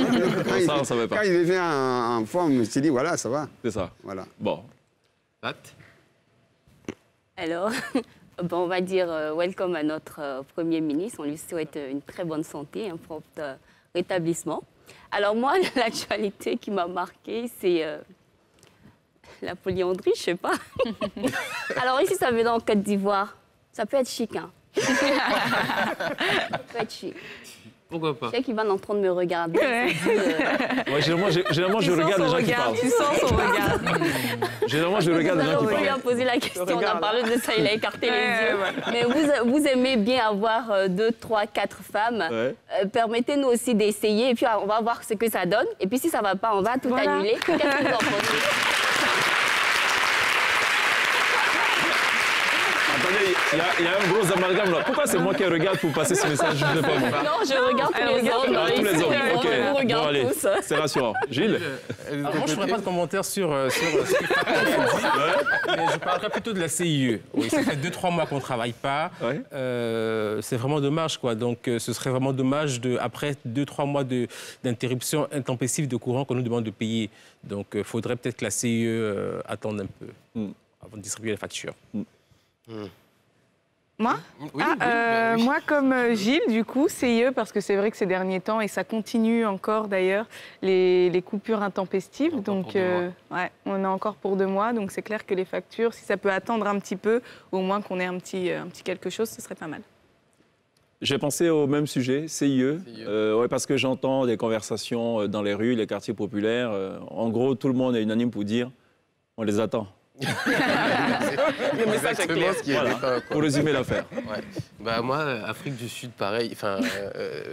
A: Ça, on ne savait pas.
B: Quand il revient en forme, je me suis dit, voilà, ça va.
A: C'est ça.
B: Voilà.
A: Bon.
F: Pat?
D: Alors, bon, on va dire welcome à notre Premier ministre. On lui souhaite une très bonne santé, un prompt rétablissement. Alors moi, l'actualité qui m'a marquée, c'est la polyandrie, je ne sais pas. Alors ici, ça vient en Côte d'Ivoire. Ça peut être chic, hein. Ça peut être chic.
F: Pourquoi pas?
D: Je sais qu'Ivan est en train de me regarder.
A: Ouais, généralement, je regarde les gens qui parlent.
G: Tu sens son regard.
A: Généralement, je regarde les gens qui
D: On lui a
A: parlent.
D: posé la question, on a parlé de ça, il a écarté les yeux. Mais vous aimez bien avoir 2, 3, 4 femmes.
A: Ouais.
D: Permettez-nous aussi d'essayer et puis on va voir ce que ça donne. Et puis si ça ne va pas, on va tout annuler. Qu'est-ce que vous en pensez?
A: Attendez, il y a un gros amalgame là. Pourquoi c'est moi qui regarde pour passer ce message? Je ne sais pas moi.
D: Non, je regarde tous les hommes.
A: Ah, tous les hommes, ok.
D: Je vous regarde
A: Bon, allez,
D: tous.
A: c'est rassurant. Gilles?
E: Alors, moi, je ne ferai pas de commentaire sur ce que Patrick a dit, mais je parlerai plutôt de la CIE. Oui, ça fait 2-3 mois qu'on ne travaille pas.
A: Ouais.
E: C'est vraiment dommage, quoi. Donc, ce serait vraiment dommage, après 2-3 mois d'interruption intempestive de courant qu'on nous demande de payer. Donc, il faudrait peut-être que la CIE attende un peu avant de distribuer les factures.
G: Moi
F: Oui,
G: Moi, comme Gilles, du coup, CIE, parce que c'est vrai que ces derniers temps, et ça continue encore d'ailleurs, les coupures intempestives.
F: Encore
G: Donc,
F: pour 2 mois.
G: ouais, on a encore pour 2 mois. Donc, c'est clair que les factures, si ça peut attendre un petit peu, au moins qu'on ait un petit quelque chose, ce serait pas mal.
A: J'ai pensé au même sujet, CIE. Ouais, parce que j'entends des conversations dans les rues, les quartiers populaires. En gros, tout le monde est unanime pour dire on les attend.
C: Le message est clair.
F: Ce qui est
A: Voilà,
F: dépeint, quoi.
A: pour résumer l'affaire.
F: Ouais. Bah, moi, Afrique du Sud, pareil. Enfin,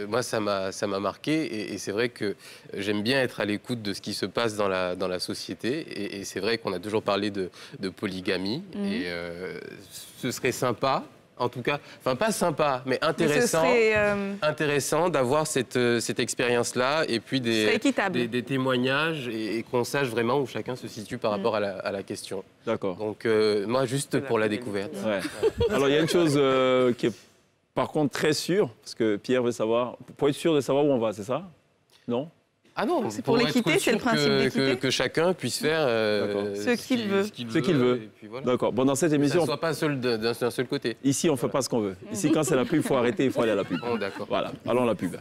F: moi, ça m'a marqué. Et c'est vrai que j'aime bien être à l'écoute de ce qui se passe dans la société. Et c'est vrai qu'on a toujours parlé de polygamie. Et ce serait sympa. En tout cas, enfin pas sympa, mais intéressant, intéressant d'avoir cette expérience-là et puis des témoignages et qu'on sache vraiment où chacun se situe par rapport à la question.
A: D'accord.
F: Donc moi, juste pour la découverte.
A: Ouais. Alors, il y a une chose qui est par contre très sûre, parce que Pierre veut savoir, pour être sûr de savoir où on va, c'est ça? Non?
G: Ah non, c'est pour l'équité, c'est le principe d'équité.
F: Que chacun puisse faire
G: ce qu'il veut.
A: Ce qu'il veut.
F: Voilà.
A: D'accord. Bon, dans cette émission...
F: Que ça ne soit pas d'un seul côté.
A: Ici, on ne fait pas ce qu'on veut. Ici, quand c'est la pub, il faut arrêter, il faut aller à la pub.
F: Bon, d'accord.
A: Voilà, allons à la pub.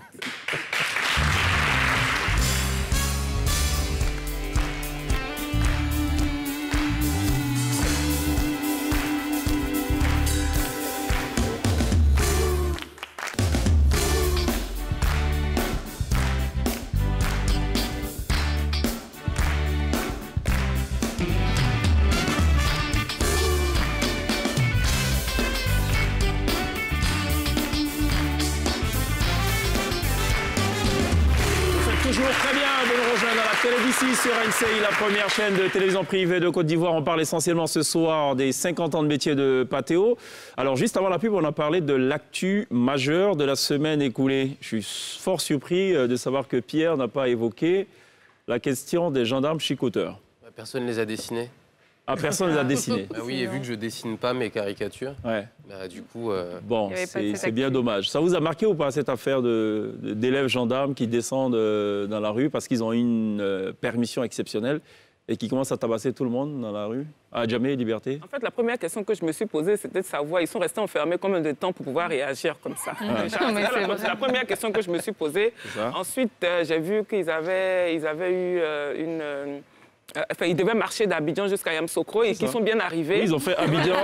A: Toujours très bien de nous rejoindre à la télévision sur NCI, la première chaîne de télévision privée de Côte d'Ivoire. On parle essentiellement ce soir des 50 ans de métier de Patéo. Alors juste avant la pub, on a parlé de l'actu majeure de la semaine écoulée. Je suis fort surpris de savoir que Pierre n'a pas évoqué la question des gendarmes chicoteurs.
F: Personne ne les a dessinés.
A: Ah, personne ne les a dessinés.
F: Ah oui, et vu que je dessine pas mes caricatures,
A: ouais.
F: Bah, du coup...
A: Bon, c'est bien dommage. Ça vous a marqué ou pas cette affaire d'élèves gendarmes qui descendent dans la rue parce qu'ils ont une permission exceptionnelle et qui commencent à tabasser tout le monde dans la rue? À Djamé, Liberté?
C: En fait, la première question que je me suis posée, c'était de savoir, ils sont restés enfermés combien de temps pour pouvoir réagir comme ça? C'est la première question que je me suis posée. Ensuite, j'ai vu qu'ils avaient eu Enfin, ils devaient marcher d'Abidjan jusqu'à Yamoussoukro et qui sont bien arrivés.
A: Oui, ils ont fait Abidjan,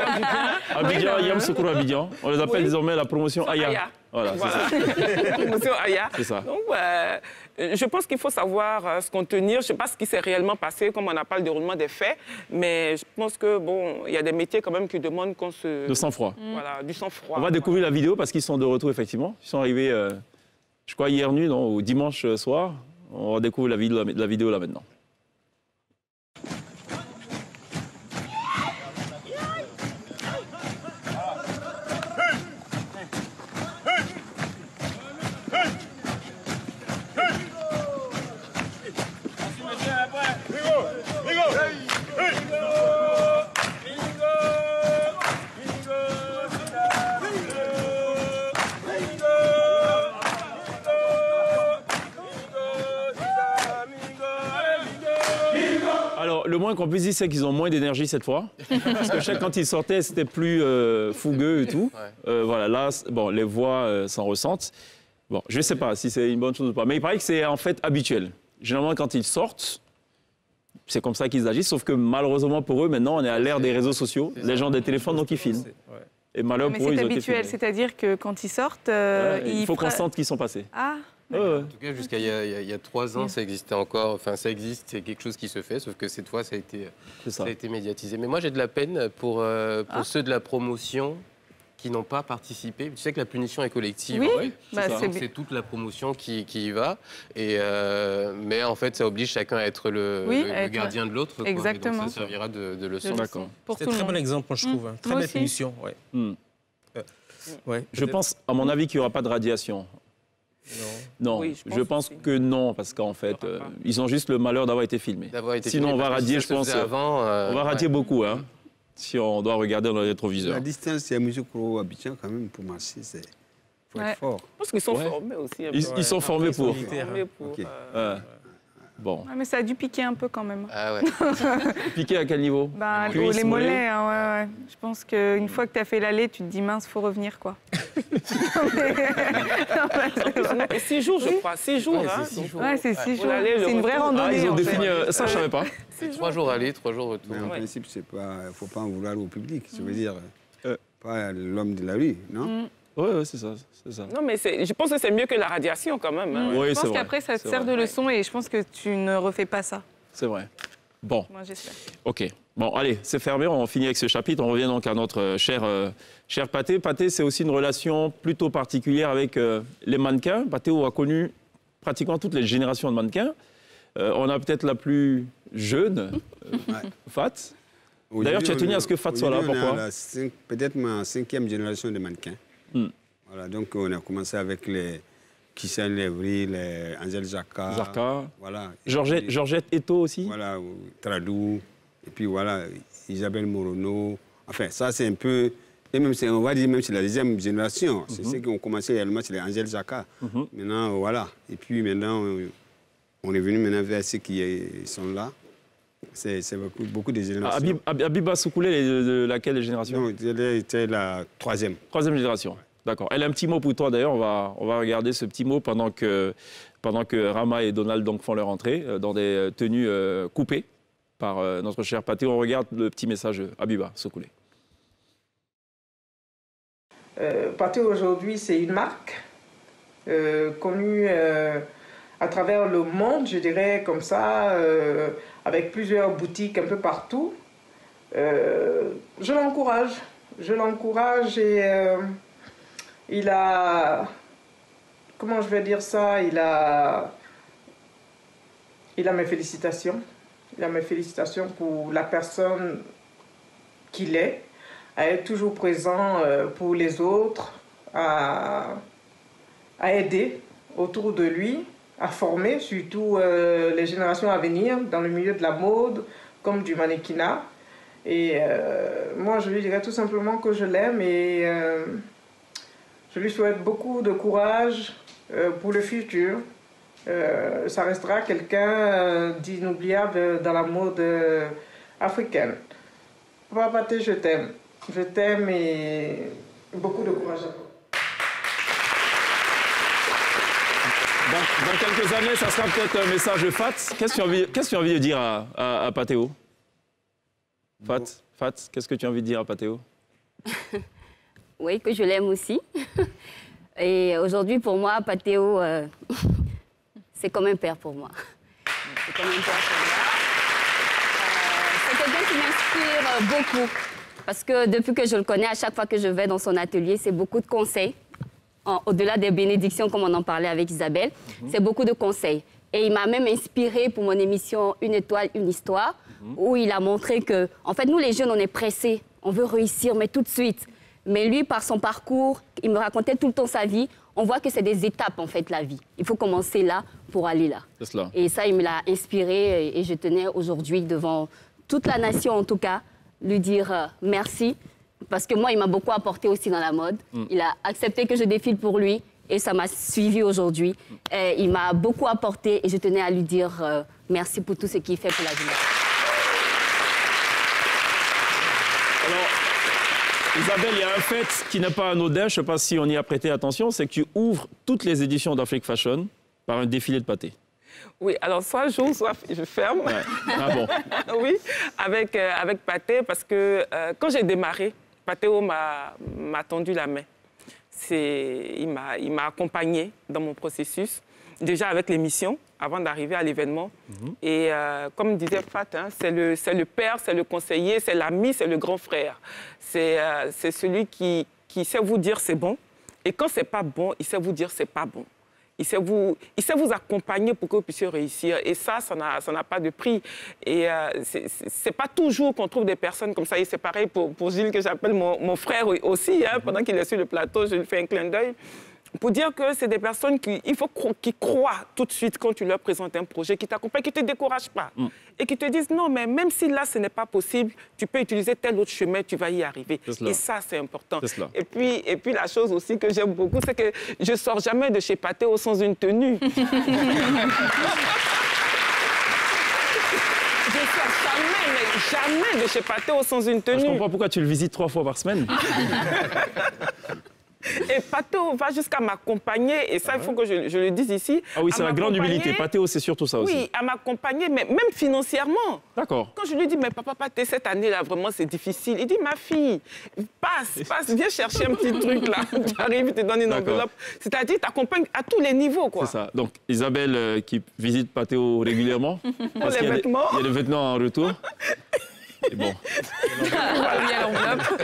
A: Yamoussoukro, Abidjan. On les appelle désormais la promotion Aya. Voilà.
C: La promotion Aya.
A: C'est ça.
C: Donc, je pense qu'il faut savoir se contenir. Je ne sais pas ce qui s'est réellement passé, comme on n'a pas le déroulement des faits, mais je pense que bon, il y a des métiers quand même qui demandent qu'on se...
A: De sang-froid.
C: Voilà, du sang-froid.
A: On va découvrir la vidéo parce qu'ils sont de retour, effectivement. Ils sont arrivés, je crois, hier nuit, non, ou dimanche soir. On va découvrir la vidéo là maintenant. Alors, le moins qu'on puisse dire, c'est qu'ils ont moins d'énergie cette fois. Parce que quand ils sortaient, c'était plus fougueux et tout. Voilà, là, bon, les voix s'en ressentent. Bon, je ne sais pas si c'est une bonne chose ou pas. Mais il paraît que c'est en fait habituel. Généralement, quand ils sortent, c'est comme ça qu'ils agissent. Sauf que malheureusement pour eux, maintenant, on est à l'ère des réseaux sociaux. Les gens des téléphones, donc ils filment. Et malheureusement pour eux, ils ont été filmés.
G: C'est habituel, c'est-à-dire que quand ils sortent,
A: il faut qu'on sente qu'ils sont passés.
G: Ah.
F: En tout cas, jusqu'à il y a 3 ans, ça existait encore. Enfin, ça existe, c'est quelque chose qui se fait, sauf que cette fois, ça a été médiatisé. Mais moi, j'ai de la peine pour ceux de la promotion qui n'ont pas participé. Tu sais que la punition est collective.
G: Oui,
F: c'est toute la promotion qui y va. Mais en fait, ça oblige chacun à être le gardien de l'autre.
G: Exactement.
F: Donc, ça servira de leçon.
A: D'accord.
E: C'est un très bon exemple, je trouve. Très belle punition.
A: Je pense, à mon avis, qu'il n'y aura pas de radiation. Non, oui, je pense que non, parce qu'en fait, ils ont juste le malheur d'avoir été filmés. Sinon, on va radier, je pense. On va radier beaucoup, hein, si on doit regarder dans le rétroviseur.
B: La distance, c'est Yamoussoukro Abidjan, quand même, pour marcher, c'est. Faut être fort.
C: Je pense qu'ils sont formés aussi.
A: Ils sont formés pour.
G: Bon. Mais ça a dû piquer un peu quand même.
F: Ah ouais.
A: Piquer à quel niveau?
G: Les mollets, hein, ouais. Je pense qu'une fois que tu as fait l'aller, tu te dis mince, faut revenir quoi.
C: 6 jours, je crois. 6 jours.
G: Ouais, c'est 6 jours. C'est une vraie randonnée.
A: Ils ont défini ça, je ne savais pas.
F: 3 jours aller, 3 jours retour.
B: Mais en principe, il ne faut pas en vouloir au public. Je veux dire, pas l'homme de la rue, non?
A: Oui, c'est ça.
C: Non, mais je pense que c'est mieux que la radiation quand même. Hein.
A: Oui,
G: je pense qu'après, ça te sert de leçon et je pense que tu ne refais pas ça.
A: C'est vrai. Bon.
G: Moi, j'espère.
A: OK. Bon, allez, c'est fermé. On finit avec ce chapitre. On revient donc à notre cher Pathé. Pathé, c'est aussi une relation plutôt particulière avec les mannequins. Pathé a connu pratiquement toutes les générations de mannequins. On a peut-être la plus jeune, Fat. D'ailleurs, tu as tenu à ce que Fat soit là. Pourquoi?
B: Peut-être ma 5e génération de mannequins. Voilà, donc on a commencé avec les Kissel Lévry, les Angèle Jacquard. Voilà.
A: Georgette Eto aussi.
B: Voilà, Tradou. Et puis voilà, Isabelle Morono. Enfin, ça c'est un peu... Et même, on va dire même c'est la 2e génération. C'est ceux qui ont commencé réellement, c'est les Angèle Jacquard. Maintenant, voilà. Et puis maintenant, on est venu maintenant vers ceux qui sont là. C'est beaucoup de générations.
A: Abiba Soukoulé, de laquelle génération?
B: Non, elle était la 3e.
A: 3e génération. D'accord. Elle a un petit mot pour toi d'ailleurs. On va regarder ce petit mot pendant que Rama et Donald donc font leur entrée dans des tenues coupées par notre cher Pathé. On regarde le petit message Abiba Soukoulé.
J: Pathé aujourd'hui, c'est une marque connue à travers le monde, je dirais comme ça, avec plusieurs boutiques un peu partout. Je l'encourage et il a, comment je vais dire ça, il a mes félicitations. Il a mes félicitations pour la personne qu'il est, à être toujours présent pour les autres, à aider autour de lui, à former surtout les générations à venir dans le milieu de la mode comme du mannequinat. Et moi, je lui dirais tout simplement que je l'aime et je lui souhaite beaucoup de courage pour le futur. Ça restera quelqu'un d'inoubliable dans la mode africaine. Papa Pathé, je t'aime. Je t'aime et beaucoup de courage à toi.
A: Dans quelques quelques années, ça sera peut-être un message de Fat. Qu'est-ce que tu as envie de dire à Patheo? Fat, qu'est-ce que tu as envie de dire à Patheo?
D: Oui, que je l'aime aussi. Et aujourd'hui, pour moi, Patheo, c'est comme un père pour moi. C'est comme un père pour moi. C'est quelqu'un qui m'inspire beaucoup. Parce que depuis que je le connais, à chaque fois que je vais dans son atelier, c'est beaucoup de conseils. Au-delà des bénédictions, comme on en parlait avec Isabelle, c'est beaucoup de conseils. Et il m'a même inspiré pour mon émission Une étoile, une histoire, où il a montré que, en fait, nous les jeunes, on est pressés, on veut réussir, mais tout de suite. Mais lui, par son parcours, il me racontait tout le temps sa vie. On voit que c'est des étapes, en fait, la vie. Il faut commencer là pour aller là.
A: C'est cela.
D: Et ça, il me l'a inspiré. Et je tenais aujourd'hui, devant toute la nation, en tout cas, lui dire merci. Parce que moi, il m'a beaucoup apporté aussi dans la mode. Il a accepté que je défile pour lui. Et ça m'a suivi aujourd'hui. Il m'a beaucoup apporté. Et je tenais à lui dire merci pour tout ce qu'il fait pour la jeunesse.
A: Isabelle, il y a un fait qui n'est pas anodin, je ne sais pas si on y a prêté attention, c'est que tu ouvres toutes les éditions d'Afrique Fashion par un défilé de pâté.
C: Oui, alors soit j'ouvre, soit je ferme.
A: Ouais. Ah bon?
C: Oui, avec Pathé, parce que quand j'ai démarré, Patheo m'a tendu la main. Il m'a accompagné dans mon processus, déjà avec l'émission, avant d'arriver à l'événement. Et comme disait Fat, hein, c'est le père, c'est le conseiller, c'est l'ami, c'est le grand frère. C'est celui qui sait vous dire c'est bon. Et quand c'est pas bon, il sait vous dire c'est pas bon. Il sait vous accompagner pour que vous puissiez réussir. Et ça n'a pas de prix. Et c'est pas toujours qu'on trouve des personnes comme ça. Et c'est pareil pour Gilles, que j'appelle mon frère aussi. Hein, pendant qu'il est sur le plateau, je lui fais un clin d'œil. Pour dire que c'est des personnes qui croient tout de suite quand tu leur présentes un projet, qui t'accompagnent, qui ne te découragent pas. Et qui te disent non, mais même si là, ce n'est pas possible, tu peux utiliser tel autre chemin, tu vas y arriver. Et ça, c'est important. Et puis, la chose aussi que j'aime beaucoup, c'est que je ne sors jamais de chez Patheo sans une tenue. Je sors jamais de chez Patheo sans une tenue.
A: Je comprends pourquoi tu le visites 3 fois par semaine.
C: Et Patheo va jusqu'à m'accompagner, et ça, il faut que je le dise ici.
A: Ah oui, c'est la grande humilité. Patheo, c'est surtout ça aussi.
C: Oui, à m'accompagner, mais même financièrement.
A: D'accord.
C: Quand je lui dis, mais papa, cette année-là, vraiment, c'est difficile. Il dit, ma fille, passe, viens chercher un petit truc là. Tu arrives, il te donne une enveloppe. C'est-à-dire, tu t'accompagnes à tous les niveaux, quoi.
A: C'est ça. Donc, Isabelle, qui visite Patheo régulièrement. Parce qu'il y a des vêtements en retour. Et bon.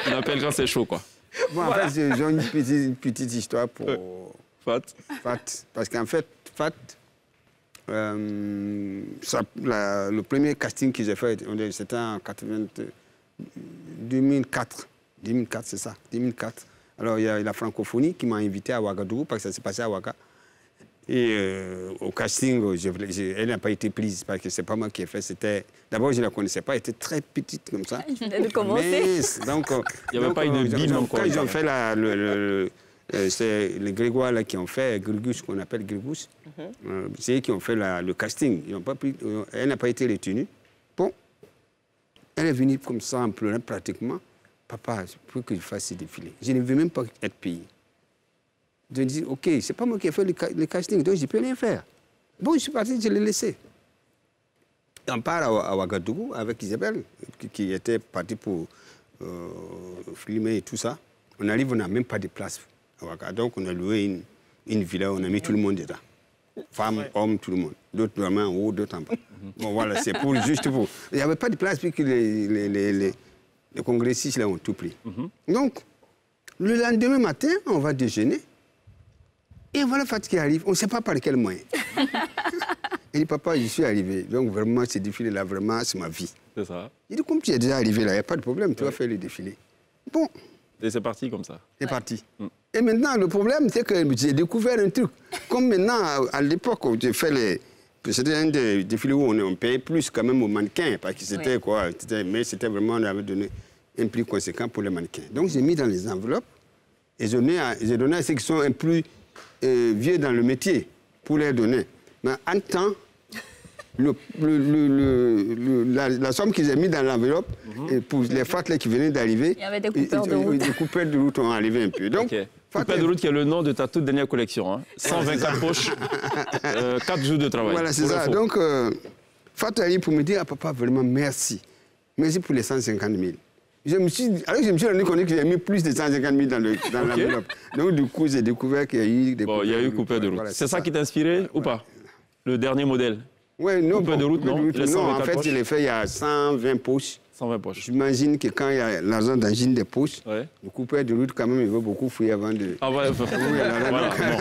A: On appelle quand c'est chaud, quoi.
B: Bon, en fait, j'ai une petite histoire pour
A: Fat.
B: Parce qu'en fait, Fat, le premier casting que j'ai fait, c'était en 2004. 2004, c'est ça, 2004. Alors, il y a la francophonie qui m'a invité à Ouagadougou, parce que ça s'est passé à Ouaga. Et au casting, elle n'a pas été prise, parce que ce n'est pas moi qui ai fait. D'abord, je ne la connaissais pas, elle était très petite comme ça.
D: Je venais de commencer.
B: Donc,
A: il n'y avait pas une bille encore.
B: Quand ils ont fait c'est les Grégoire là, qui ont fait Grégus, qu'on appelle Grégus. C'est eux qui ont fait le casting. Elle n'a pas été retenue. Bon, elle est venue comme ça en pleurant pratiquement. Papa, il faut que je fasse ce défilé. Je ne veux même pas être payé. De dire, OK, c'est pas moi qui ai fait le casting, donc je ne peux rien faire. Bon, je suis parti, je l'ai laissé. On part à Ouagadougou avec Isabelle, qui était partie pour filmer et tout ça. On arrive, on n'a même pas de place à Ouagadougou. Donc, on a loué une villa, on a mis tout le monde dedans. Femmes, hommes, tout le monde. D'autres vraiment en haut, d'autres en bas. Bon, voilà, c'est juste pour... Il n'y avait pas de place, puis que les congressistes là, ont tout pris. Donc, le lendemain matin, on va déjeuner. Et voilà Fat qui arrive, on ne sait pas par quel moyen. Il dit, papa, je suis arrivé. Donc vraiment, ce défilé-là, vraiment, c'est ma vie.
A: C'est ça.
B: Il dit, comme tu es déjà arrivé là, il n'y a pas de problème, tu vas faire le défilé. Bon.
A: Et c'est parti comme ça.
B: C'est parti. Et maintenant, le problème, c'est que j'ai découvert un truc. Comme maintenant, à l'époque où j'ai fait c'était un des défilés où on payait plus quand même aux mannequins, parce que c'était quoi, mais c'était vraiment, on avait donné un prix conséquent pour les mannequins. Donc j'ai mis dans les enveloppes et j'ai donné à ceux qui sont un plus vieux dans le métier pour les donner. Mais en temps, la somme qu'ils ont mis dans l'enveloppe, pour les Fat qui venaient d'arriver,
D: il y avait des coupeurs de route.
B: Les coupeurs de route ont arrivé un peu. Donc,
A: Coupé de route qui est le nom de ta toute dernière collection. Hein. 124 poches, 4 jours de travail.
B: Voilà, c'est ça. Donc, Fatou Ali pour me dire, papa, vraiment merci. Merci pour les 150 000. Je me suis rendu compte que j'ai mis plus de 150 000 dans l'enveloppe. Donc, du coup, j'ai découvert qu'il y a eu des
A: il y a eu coupé de route. Voilà, c'est ça qui t'a inspiré ou pas? Le dernier modèle?
B: Oui, non.
A: Coupé de route, non?
B: Non, en fait, je l'ai fait il y a 120 poches.
A: 120 poches.
B: J'imagine que quand il y a l'argent dans une des poches, le coupeur de route, quand même, il veut beaucoup fouiller avant de...
A: Ah ouais, voilà.
D: Bon,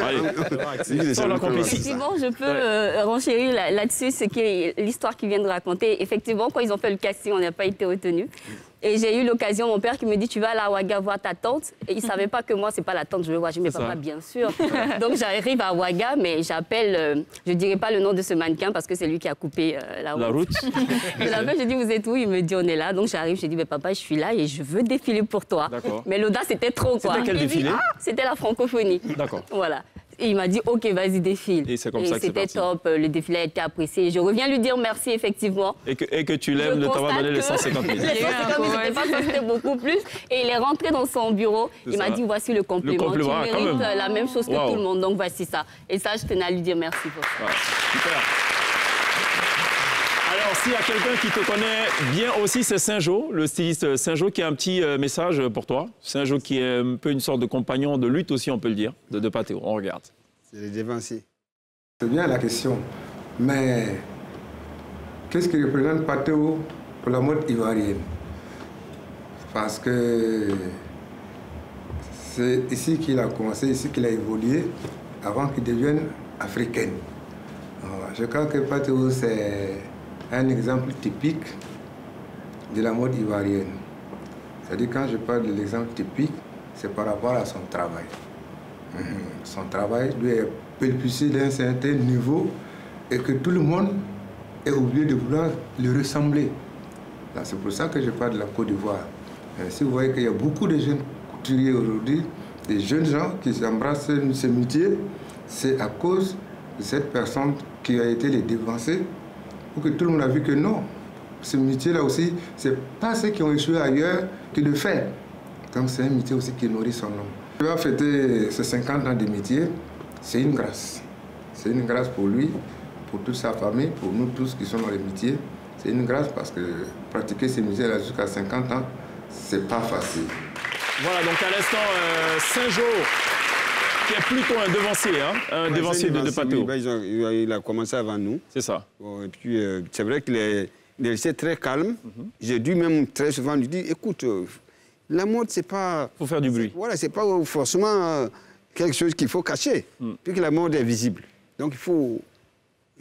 D: allez. Effectivement, je peux renchérir là-dessus, ce qui est l'histoire qu'il vient de raconter. Effectivement, quand ils ont fait le casting, on n'a pas été retenus. Et j'ai eu l'occasion, mon père qui me dit, tu vas à la Ouaga voir ta tante. Et il ne savait pas que moi, ce n'est pas la tante que je veux voir. Je dis, mais papa, bien sûr. Donc j'arrive à Ouaga, mais j'appelle, je ne dirai pas le nom de ce mannequin parce que c'est lui qui a coupé la route. Je l'appelle, je dis, vous êtes où? Il me dit, on est là. Donc j'arrive, je dis, mais papa, je suis là et je veux défiler pour toi. Mais l'audace, c'était trop, quoi.
A: C'était quel défilé?
D: C'était la francophonie.
A: D'accord.
D: Voilà. Et il m'a dit, OK, vas-y, défile.
A: Et c'est comme ça que c'est parti.
D: C'était top, le défilé a été apprécié. Je reviens lui dire merci, effectivement.
A: Et que tu l'aimes de t'avoir donné les 150 000.
D: Les 150 000, c'était pas ça, c'était beaucoup plus. Et il est rentré dans son bureau, il m'a dit, voici le complément. Tu mérites la même chose que tout le monde, donc voici ça. Et ça, je tenais à lui dire merci pour ça.
A: Super. Alors, s'il y a quelqu'un qui te connaît bien aussi, c'est Saint-Jo, le styliste Saint-Jo, qui a un petit message pour toi. Saint-Jo qui est un peu une sorte de compagnon de lutte aussi, on peut le dire, de Patéo. On regarde.
B: C'est les dévanciers.
K: C'est bien la question, mais qu'est-ce qui représente Patéo pour la mode ivoirienne? Parce que c'est ici qu'il a commencé, ici qu'il a évolué, avant qu'il devienne africain. Je crois que Patéo, c'est un exemple typique de la mode ivoirienne. C'est-à-dire, quand je parle de l'exemple typique, c'est par rapport à son travail. Son travail lui est propulsé d'un certain niveau et que tout le monde est obligé de vouloir lui ressembler. C'est pour ça que je parle de la Côte d'Ivoire. Si vous voyez qu'il y a beaucoup de jeunes couturiers aujourd'hui, des jeunes gens qui embrassent ce métier, c'est à cause de cette personne qui a été les devancer, pour que tout le monde a vu que non, ce métier-là aussi, c'est pas ceux qui ont échoué ailleurs qui le font. Donc c'est un métier aussi qui nourrit son nom. Il va fêter ses 50 ans de métier, c'est une grâce. C'est une grâce pour lui, pour toute sa famille, pour nous tous qui sommes dans les métiers. C'est une grâce parce que pratiquer ce métier-là jusqu'à 50 ans, c'est pas facile.
A: Voilà, donc à l'instant, Saint-Jo, qui est plutôt un devancier, un devancier de Patéo.
B: Oui, il a commencé avant nous.
A: C'est ça.
B: Bon, et puis, c'est vrai qu'il est resté très calme. J'ai dû même très souvent lui dire, écoute, la mode, c'est pas...
A: Il faut faire du bruit.
B: Voilà, c'est pas forcément quelque chose qu'il faut cacher, puisque la mode est visible. Donc, il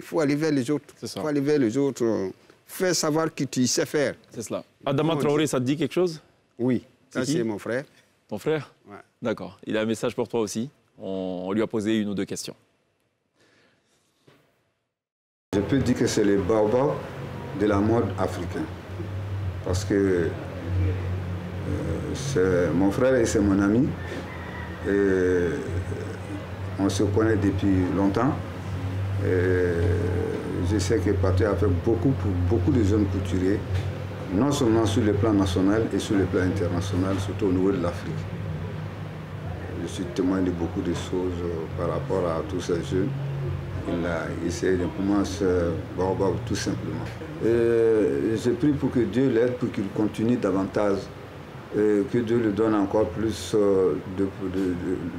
B: faut aller vers les autres. Il faut aller vers les autres, faire savoir que tu sais faire.
A: C'est cela. Adama Traoré, ça te dit quelque chose?
B: Oui, ça c'est mon frère.
A: Ton frère?
B: Ouais.
A: D'accord. Il a un message pour toi aussi. On lui a posé une ou deux questions.
L: Je peux dire que c'est le baobab de la mode africaine. Parce que c'est mon frère et c'est mon ami. Et on se connaît depuis longtemps. Et je sais que Patéo a fait beaucoup pour beaucoup de jeunes couturiers, non seulement sur le plan national et sur le plan international, surtout au niveau de l'Afrique. Je suis témoin de beaucoup de choses par rapport à tous ces jeunes. Il a essayé d'implémenter ce baobab tout simplement. Je prie pour que Dieu l'aide, pour qu'il continue davantage, que Dieu lui donne encore plus de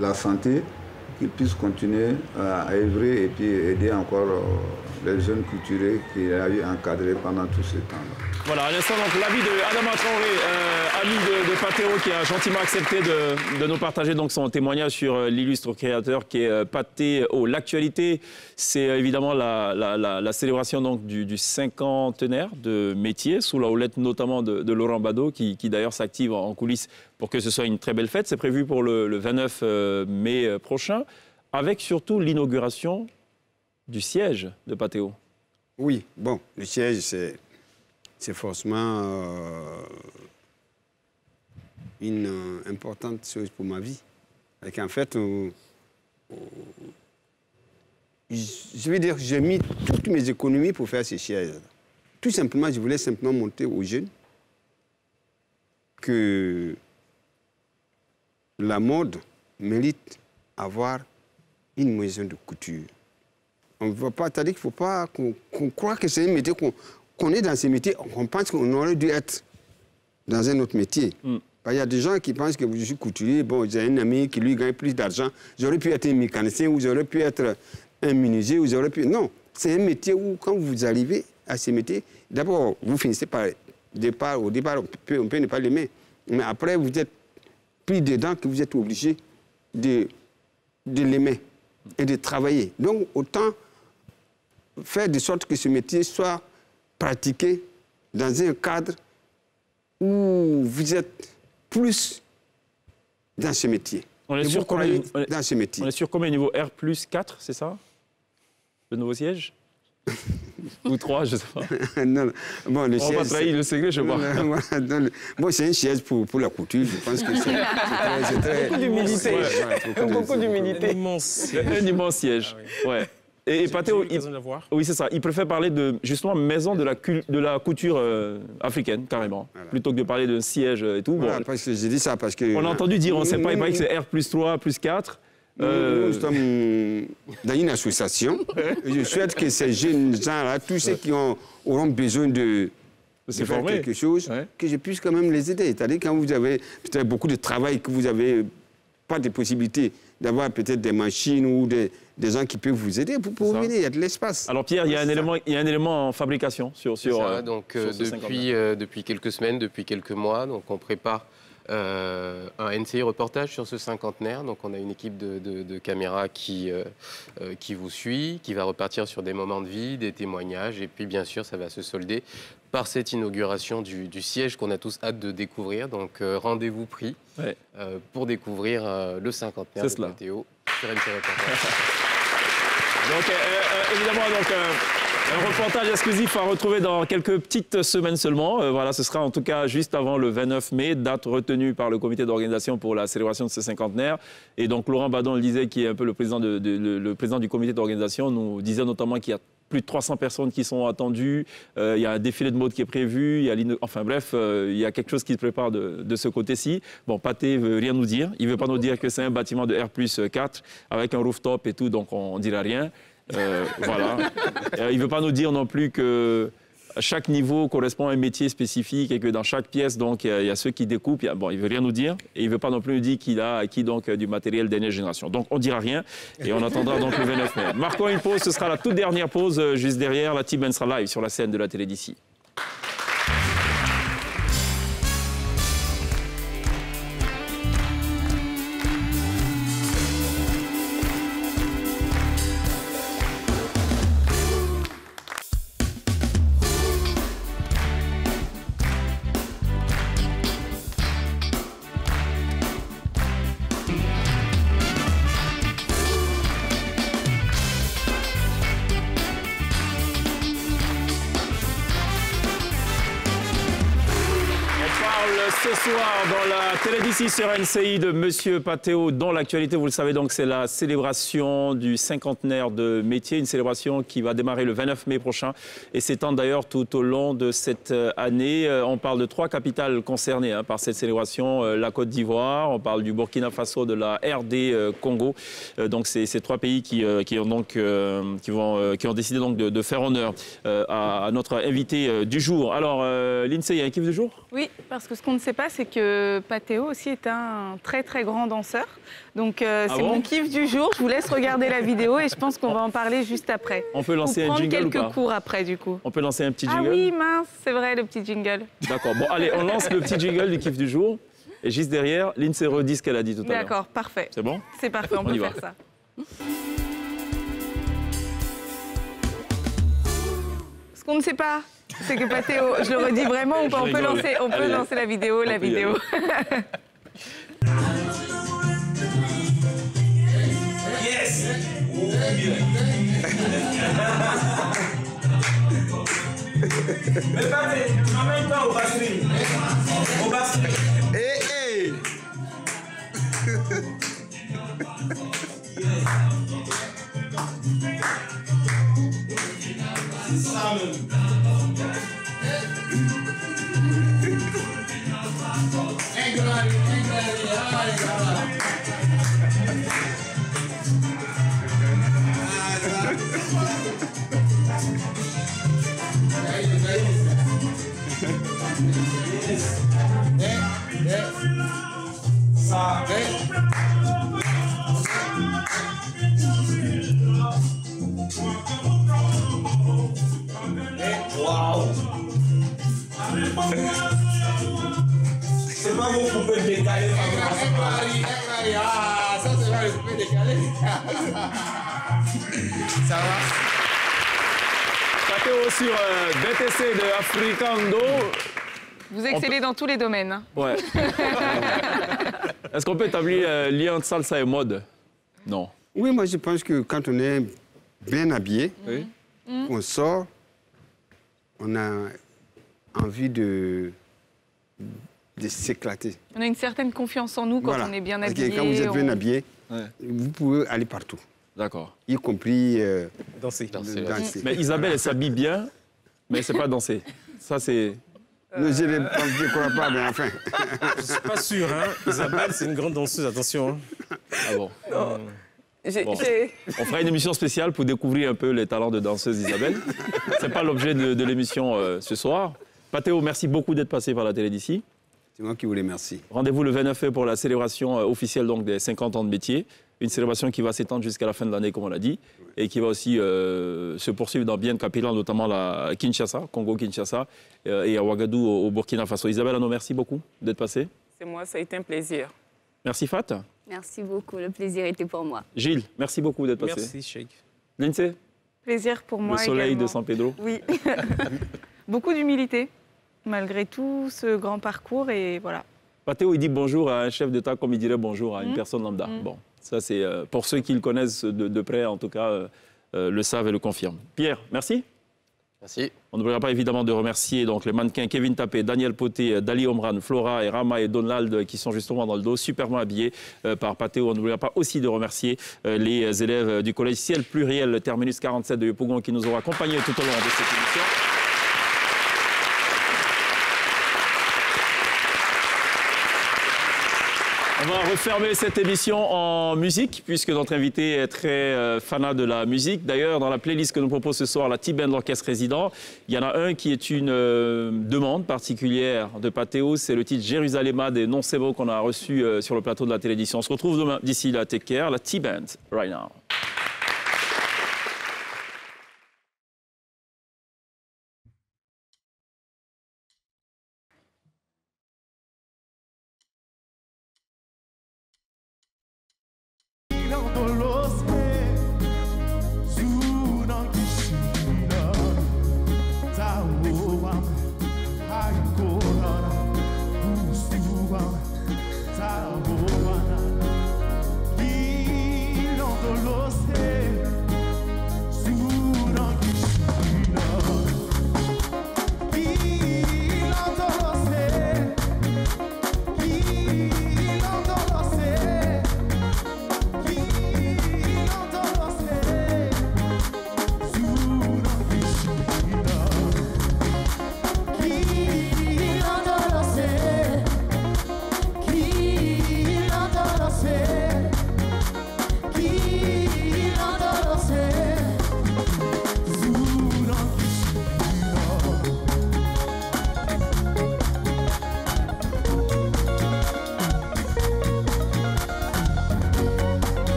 L: la santé, qu'il puisse continuer à œuvrer et puis aider encore les jeunes couturiers qu'il a eu encadrés pendant tout ce temps-là.
A: Voilà, à l'instant, donc l'avis de Adama Traoré, ami de Patéo, qui a gentiment accepté de nous partager donc son témoignage sur l'illustre créateur qui est Patéo. L'actualité, c'est évidemment la célébration donc, du cinquantenaire de métier, sous la houlette notamment de Laurent Bado, qui d'ailleurs s'active en coulisses pour que ce soit une très belle fête. C'est prévu pour le 29 mai prochain, avec surtout l'inauguration du siège de Patéo.
B: Oui, bon, le siège, c'est forcément une importante chose pour ma vie. Et qu'en fait, je veux dire, j'ai mis toutes mes économies pour faire ce siège. Tout simplement, je voulais simplement montrer aux jeunes que la mode, méritent avoir une maison de couture. On ne va pas, c'est-à-dire qu'il ne faut pas qu'on croit que c'est un métier, qu'on est dans ce métier, on pense qu'on aurait dû être dans un autre métier. Il y a des gens qui pensent que je suis couturier, bon, j'ai un ami qui lui gagne plus d'argent, j'aurais pu être un mécanicien ou j'aurais pu être un menuisier ou j'aurais pu... Non, c'est un métier où quand vous arrivez à ce métier, d'abord, vous finissez par... Au départ, on peut ne pas l'aimer, mais après, vous êtes pris dedans que vous êtes obligé de l'aimer et de travailler. Donc, autant faire de sorte que ce métier soit pratiqué dans un cadre où vous êtes plus dans ce métier.
A: On est sur combien,
B: dans ce métier.
A: On est sur combien niveau R plus 4, c'est ça? Le nouveau siège? Ou 3, je ne sais pas.
B: Non, bon, le
A: on va pas trahir le secret, je vois.
B: Bon, c'est un siège pour la couture, je pense que c'est très...
C: Beaucoup d'humilité. Beaucoup d'humilité.
A: Un immense siège. Ouais. Et Patéo, oui, c'est ça. Il préfère parler de, justement, maison de la couture africaine, carrément, plutôt que de parler d'un siège et tout.
B: Voilà, parce que j'ai dit ça parce que...
A: On a entendu dire, on ne sait pas, il paraît que c'est R plus 3, plus 4.
B: Nous sommes dans une association. Je souhaite que ces jeunes gens-là, tous ceux qui auront besoin de faire quelque chose, que je puisse quand même les aider. C'est-à-dire quand vous avez peut-être beaucoup de travail, que vous n'avez pas de possibilité d'avoir peut-être des machines ou des gens qui peuvent vous aider pour venir, il y a de l'espace.
A: Alors Pierre, il y a un élément en fabrication sur
F: ça, donc, depuis quelques semaines, depuis quelques mois, donc on prépare un NCI reportage sur ce cinquantenaire. Donc on a une équipe de caméras qui vous suit, qui va repartir sur des moments de vie, des témoignages, et puis bien sûr ça va se solder par cette inauguration du siège qu'on a tous hâte de découvrir. Donc rendez-vous pris pour découvrir le cinquantenaire de Patéo sur NCI reportage.
A: Donc évidemment, un reportage exclusif à retrouver dans quelques petites semaines seulement. Voilà, ce sera en tout cas juste avant le 29 mai, date retenue par le comité d'organisation pour la célébration de ce cinquantenaire. Et donc Laurent Badon le disait, qui est un peu le président, le président du comité d'organisation, nous disait notamment qu'il y a plus de 300 personnes qui sont attendues. Il y a un défilé de mode qui est prévu. Enfin bref, il y a quelque chose qui se prépare de ce côté-ci. Bon, Pathé ne veut rien nous dire. Il ne veut pas nous dire que c'est un bâtiment de R plus 4 avec un rooftop et tout, donc on ne dira rien. Voilà. Il ne veut pas nous dire non plus que chaque niveau correspond à un métier spécifique et que dans chaque pièce, donc, il y a ceux qui découpent. Bon, il ne veut rien nous dire et il ne veut pas non plus nous dire qu'il a acquis donc, du matériel dernière génération. Donc, on ne dira rien et on attendra donc le 29 mai. Marquons une pause, ce sera la toute dernière pause juste derrière. La team sera live sur la scène de la télé d'ici. Ce soir, dans la télé d'ici sur NCI de Monsieur Patéo, dans l'actualité, vous le savez donc, c'est la célébration du cinquantenaire de métier, une célébration qui va démarrer le 29 mai prochain et s'étend d'ailleurs tout au long de cette année. On parle de 3 capitales concernées par cette célébration, la Côte d'Ivoire, on parle du Burkina Faso, de la RD Congo. Donc c'est ces 3 pays qui ont décidé donc de faire honneur à notre invité du jour. Alors, Lindsay, il y a un kiff du jour?
G: Oui, parce que ce qu'on ne sait pas, c'est que Patéo aussi est un très très grand danseur. Donc c'est mon kiff du jour. Je vous laisse regarder la vidéo et je pense qu'on va en parler juste après.
A: On peut lancer un jingle ou pas?
G: Quelques cours après du coup.
A: On peut lancer un petit jingle?
G: Ah oui, mince, c'est vrai, le petit jingle.
A: D'accord, bon allez, on lance le petit jingle du kiff du jour. Et juste derrière, Lindsay redit ce qu'elle a dit tout à l'heure.
G: D'accord, parfait.
A: C'est bon?
G: C'est parfait, on peut faire ça. Ce qu'on ne sait pas, c'est que Patéo, je le redis vraiment ou pas, on peut lancer la vidéo, Yes.
M: Mais Pathé, emmène-toi au bassin. Au bassin.
B: Hey.
M: Ça même. vous pouvez décaler.
N: Ah, ça c'est vrai, vous pouvez décaler. Ça va?
A: Patéo sur BTC de Africando.
G: Vous excellez dans tous les domaines. Hein.
A: Ouais. Est-ce qu'on peut établir lien entre salsa et mode? Non.
B: Oui, moi je pense que quand on est bien habillé, on sort, on a envie de s'éclater.
G: On a une certaine confiance en nous quand on est bien habillé.
B: Parce que quand vous êtes bien habillé, vous pouvez aller partout.
A: D'accord.
B: Y compris
E: danser.
A: Mais Isabelle, elle s'habille bien, mais c'est pas danser. Ça, c'est...
B: Non, je ne crois pas, mais enfin...
E: Je ne suis pas sûr, hein. Isabelle, c'est une grande danseuse, attention. Hein.
A: Ah bon?
C: Bon.
A: On fera une émission spéciale pour découvrir un peu les talents de danseuse d'Isabelle. Ce n'est pas l'objet de l'émission ce soir. Patéo, merci beaucoup d'être passé par la télé d'ici.
B: C'est moi qui vous remercie.
A: Rendez-vous le 29 mai pour la célébration officielle donc, des 50 ans de métier. Une célébration qui va s'étendre jusqu'à la fin de l'année, comme on l'a dit, et qui va aussi se poursuivre dans bien de capitales, notamment à Kinshasa, Congo-Kinshasa, et à Ouagadougou, au Burkina Faso. Isabelle Ano, merci beaucoup d'être passée.
C: C'est moi, ça a été un plaisir.
A: Merci Fat.
D: Merci beaucoup, le plaisir était pour moi.
A: Gilles, merci beaucoup d'être passé.
E: Merci, Cheikh.
A: Lindsay.
G: Plaisir pour moi.
A: Le soleil
G: également.
A: de San Pedro.
G: Oui. Beaucoup d'humilité, malgré tout ce grand parcours, et voilà.
A: Patéo, il dit bonjour à un chef d'État comme il dirait bonjour à une personne lambda. Bon, ça c'est pour ceux qui le connaissent de près, en tout cas, le savent et le confirment. Pierre, merci.
F: Merci.
A: On n'oubliera pas évidemment de remercier donc, les mannequins Kevin Tapé, Daniel Poté, Dali Omran, Flora et Rama et Donald qui sont justement dans le dos, superbement habillés par Patéo. On n'oubliera pas aussi de remercier les élèves du collège Ciel Pluriel Terminus 47 de Yopougon qui nous auront accompagnés tout au long de cette émission. On va refermer cette émission en musique, puisque notre invité est très fanat de la musique. D'ailleurs, dans la playlist que nous propose ce soir, la T-Band, l'orchestre résident, il y en a un qui est une demande particulière de Patéo. C'est le titre Jérusalem des Non-Sebo qu'on a reçu sur le plateau de la télévision. On se retrouve demain. D'ici là, take care. La T-Band, right now.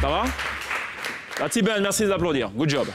A: Ça va? La Tiben, merci d'applaudir. Good job.